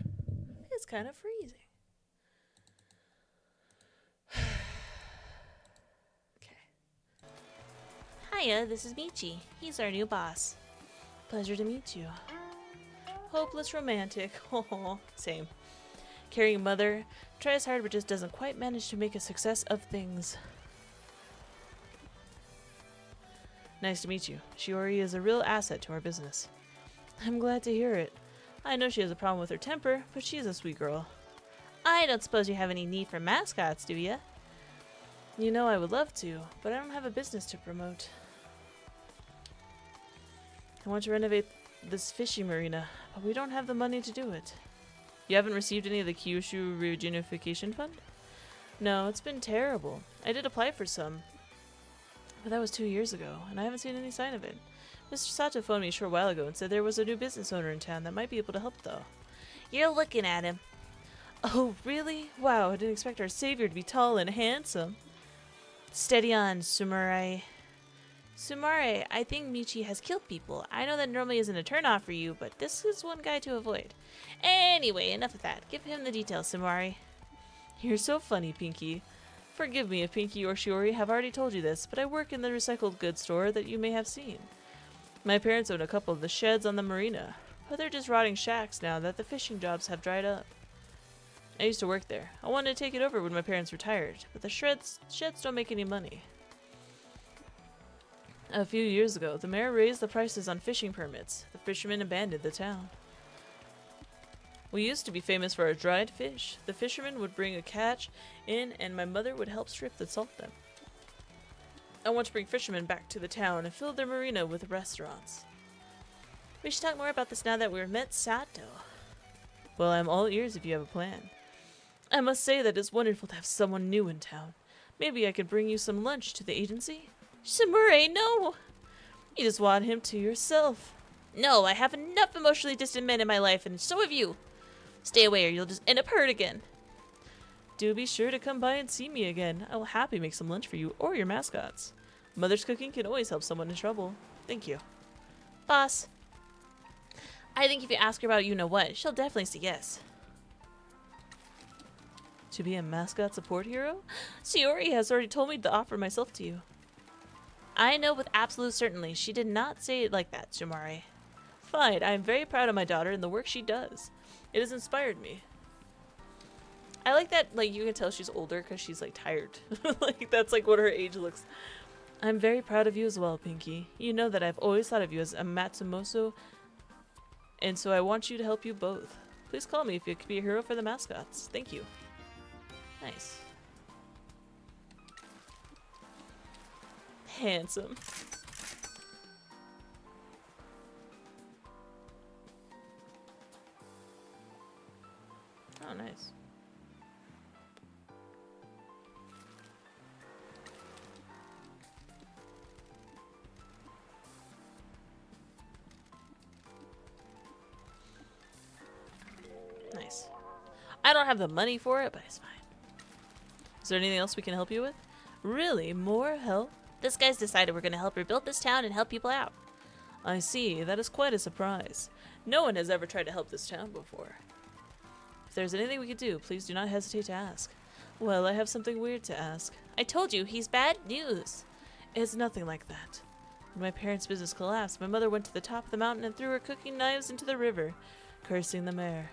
Speaker 1: It's kind of freezing. Okay. Hiya, this is Michi. He's our new boss. Pleasure to meet you. Hopeless romantic. Oh, same. Caring mother. Tries hard but just doesn't quite manage to make a success of things. Nice to meet you. Shiori is a real asset to our business. I'm glad to hear it. I know she has a problem with her temper, but she's a sweet girl. I don't suppose you have any need for mascots, do ya? You know I would love to, but I don't have a business to promote. I want to renovate this fishing marina, but we don't have the money to do it. You haven't received any of the Kyushu Reunification Fund? No, it's been terrible. I did apply for some, but that was 2 years ago, and I haven't seen any sign of it. Mr. Sato phoned me a short while ago and said there was a new business owner in town that might be able to help, though. You're looking at him. Oh, really? Wow, I didn't expect our savior to be tall and handsome. Steady on, Sumare. Sumare, I think Michi has killed people. I know that normally isn't a turnoff for you, but this is one guy to avoid. Anyway, enough of that. Give him the details, Sumare. You're so funny, Pinky. Forgive me if Pinky or Shiori have already told you this, but I work in the recycled goods store that you may have seen. My parents own a couple of the sheds on the marina, but they're just rotting shacks now that the fishing jobs have dried up. I used to work there. I wanted to take it over when my parents retired, but the sheds don't make any money. A few years ago, the mayor raised the prices on fishing permits. The fishermen abandoned the town. We used to be famous for our dried fish. The fishermen would bring a catch in, and my mother would help strip and salt them. I want to bring fishermen back to the town and fill their marina with restaurants. We should talk more about this now that we've met Sato. Well, I'm all ears if you have a plan. I must say that it's wonderful to have someone new in town. Maybe I could bring you some lunch to the agency? Shimure, no! You just want him to yourself. No, I have enough emotionally distant men in my life, and so have you. Stay away or you'll just end up hurt again. Do be sure to come by and see me again. I will happily make some lunch for you or your mascots. Mother's cooking can always help someone in trouble. Thank you. Boss. I think if you ask her about you-know-what, she'll definitely say yes. To be a mascot support hero? Shiori has already told me to offer myself to you. I know with absolute certainty she did not say it like that, Sumare. Fine, I am very proud of my daughter and the work she does. It has inspired me. I like that, like, you can tell she's older because she's, like, tired. Like, that's, like, what her age looks. I'm very proud of you as well, Pinky. You know that I've always thought of you as a Matsumoto, and so I want you to help you both. Please call me if you could be a hero for the mascots. Thank you. Nice. Handsome. Oh, nice. Nice. I don't have the money for it, but it's fine. Is there anything else we can help you with? Really? More help? This guy's decided we're going to help rebuild this town and help people out. I see. That is quite a surprise. No one has ever tried to help this town before. If there's anything we could do, please do not hesitate to ask. Well, I have something weird to ask. I told you, he's bad news. It's nothing like that. When my parents' business collapsed, my mother went to the top of the mountain and threw her cooking knives into the river, cursing the mayor.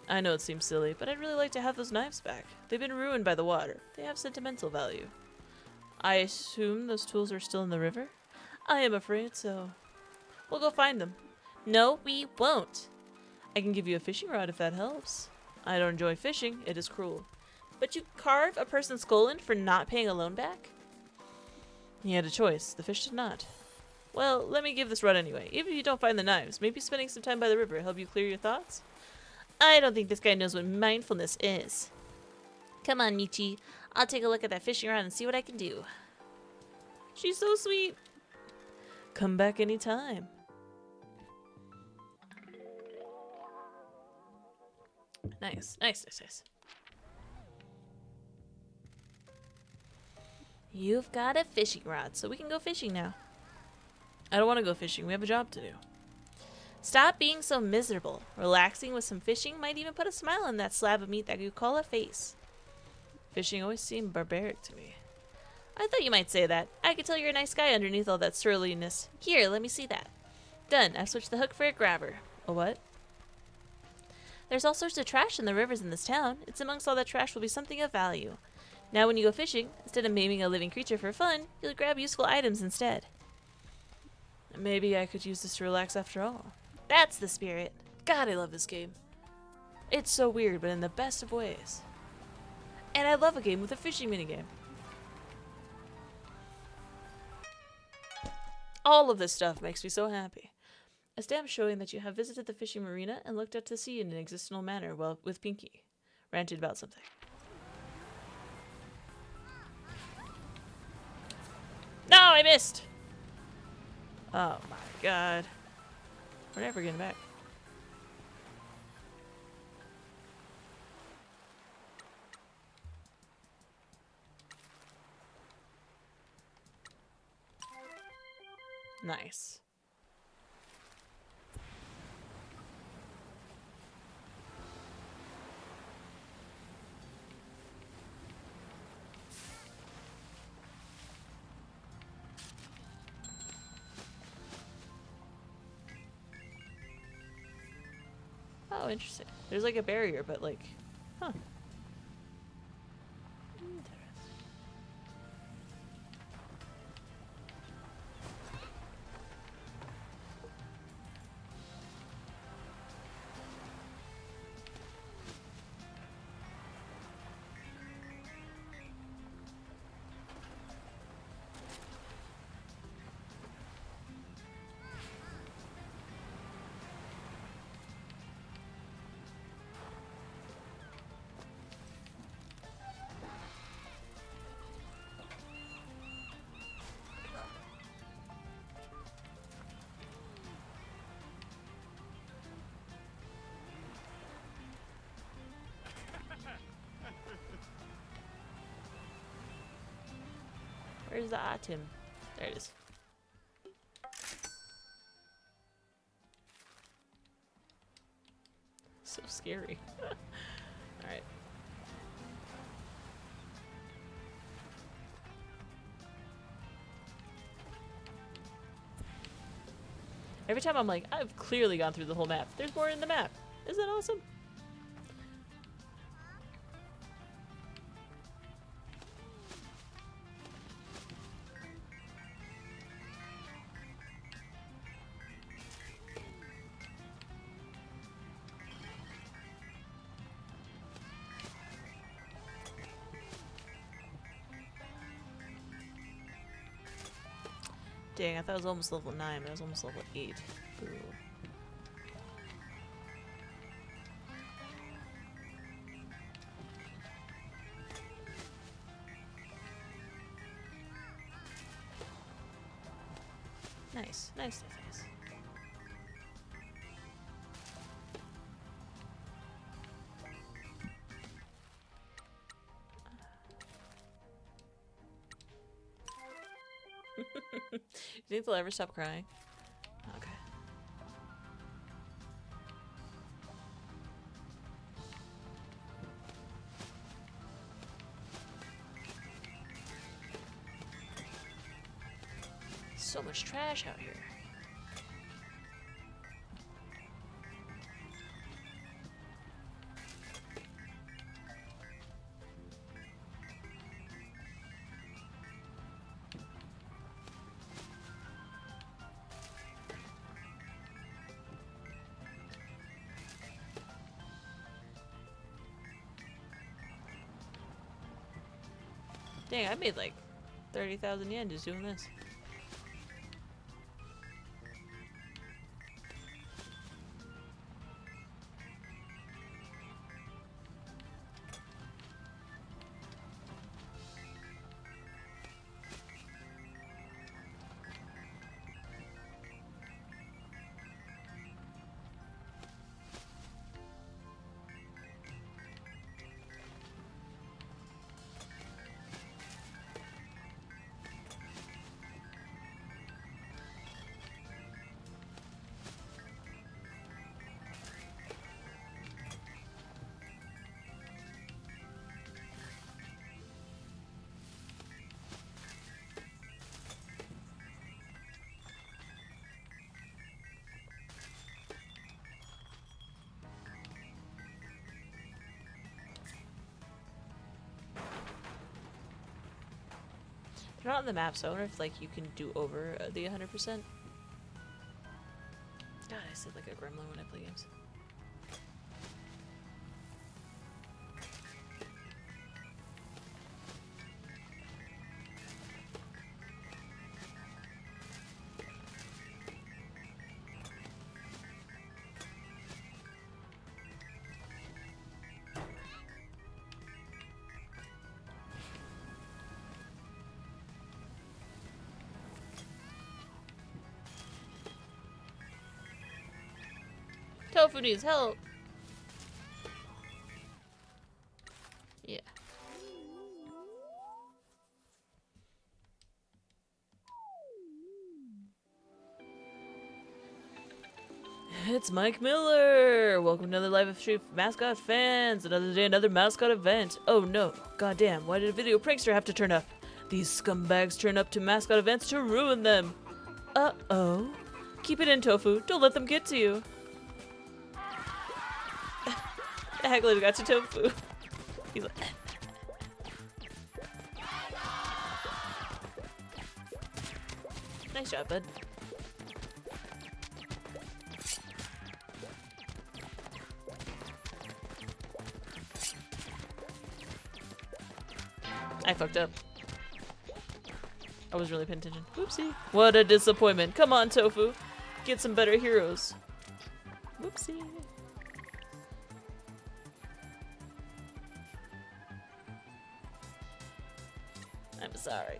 Speaker 1: I know it seems silly, but I'd really like to have those knives back. They've been ruined by the water. They have sentimental value. I assume those tools are still in the river? I am afraid so. We'll go find them. No, we won't. I can give you a fishing rod if that helps. I don't enjoy fishing. It is cruel. But you carve a person's skull in for not paying a loan back? He had a choice. The fish did not. Well, let me give this rod anyway. Even if you don't find the knives, maybe spending some time by the river help you clear your thoughts? I don't think this guy knows what mindfulness is. Come on, Michi. I'll take a look at that fishing rod and see what I can do. She's so sweet. Come back anytime. Nice, nice, nice, nice. You've got a fishing rod, so we can go fishing now. I don't want to go fishing. We have a job to do. Stop being so miserable. Relaxing with some fishing might even put a smile on that slab of meat that you call a face. Fishing always seemed barbaric to me. I thought you might say that. I could tell you're a nice guy underneath all that surliness. Here, let me see that. Done. I've switched the hook for a grabber. A what? There's all sorts of trash in the rivers in this town. It's amongst all that trash will be something of value. Now when you go fishing, instead of maiming a living creature for fun, you'll grab useful items instead. Maybe I could use this to relax after all. That's the spirit. God, I love this game. It's so weird, but in the best of ways. And I love a game with a fishing minigame. All of this stuff makes me so happy. A stamp showing that you have visited the fishing marina and looked out to sea in an existential manner while with Pinky. Ranted about something. No, I missed! Oh my god. We're never getting back. Nice. Oh, interesting. There's like a barrier, but like, huh. Interesting. Where's the item? There it is. So scary. Alright. Every time I'm like, I've clearly gone through the whole map. There's more in the map. Isn't that awesome? Dang, I thought it was almost level 9, but it was almost level 8. Ooh. Nice, nice, nice. Do you think they'll ever stop crying? Okay. So much trash out here. Dang, I made like 30,000 yen just doing this. They're not on the map, so I wonder if like you can do over the 100%. God, I sit like a gremlin when I play games. Tofu needs help. Yeah. It's Mike Miller! Welcome to another live stream for Mascot fans! Another day, another Mascot event! Oh no, goddamn, why did a video prankster have to turn up? These scumbags turn up to Mascot events to ruin them! Uh-oh. Keep it in, Tofu. Don't let them get to you. The heckler got to Tofu. He's like... Nice job, bud. I fucked up. I was really paying attention. Whoopsie. What a disappointment. Come on, Tofu. Get some better heroes. Whoopsie. I'm sorry.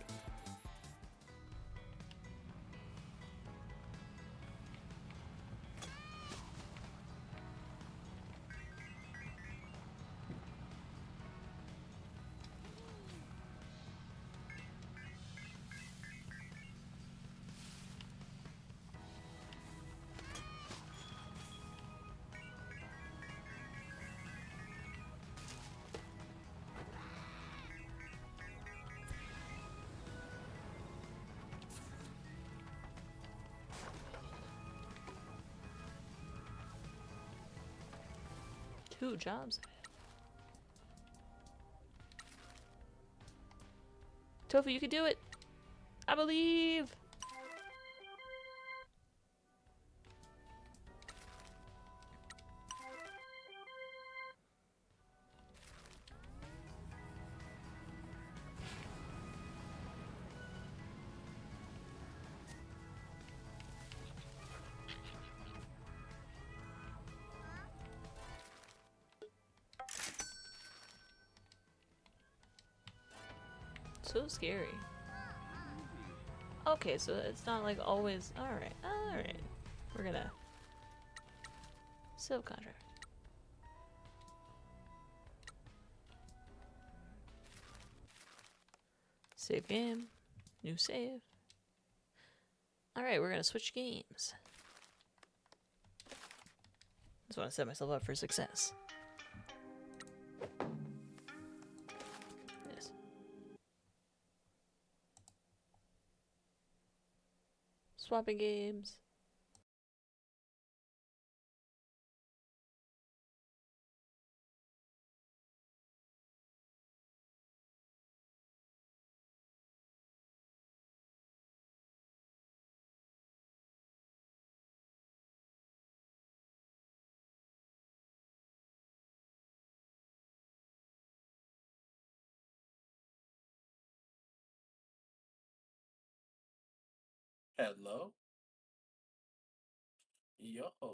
Speaker 1: Two jobs. Tofu, you can do it. I believe. So scary. Okay, so it's not like always. Alright, alright. We're gonna subcontract. Save game. New save. Alright, we're gonna switch games. Just want to set myself up for success. Yes. Swapping games.
Speaker 2: Hello? Yo.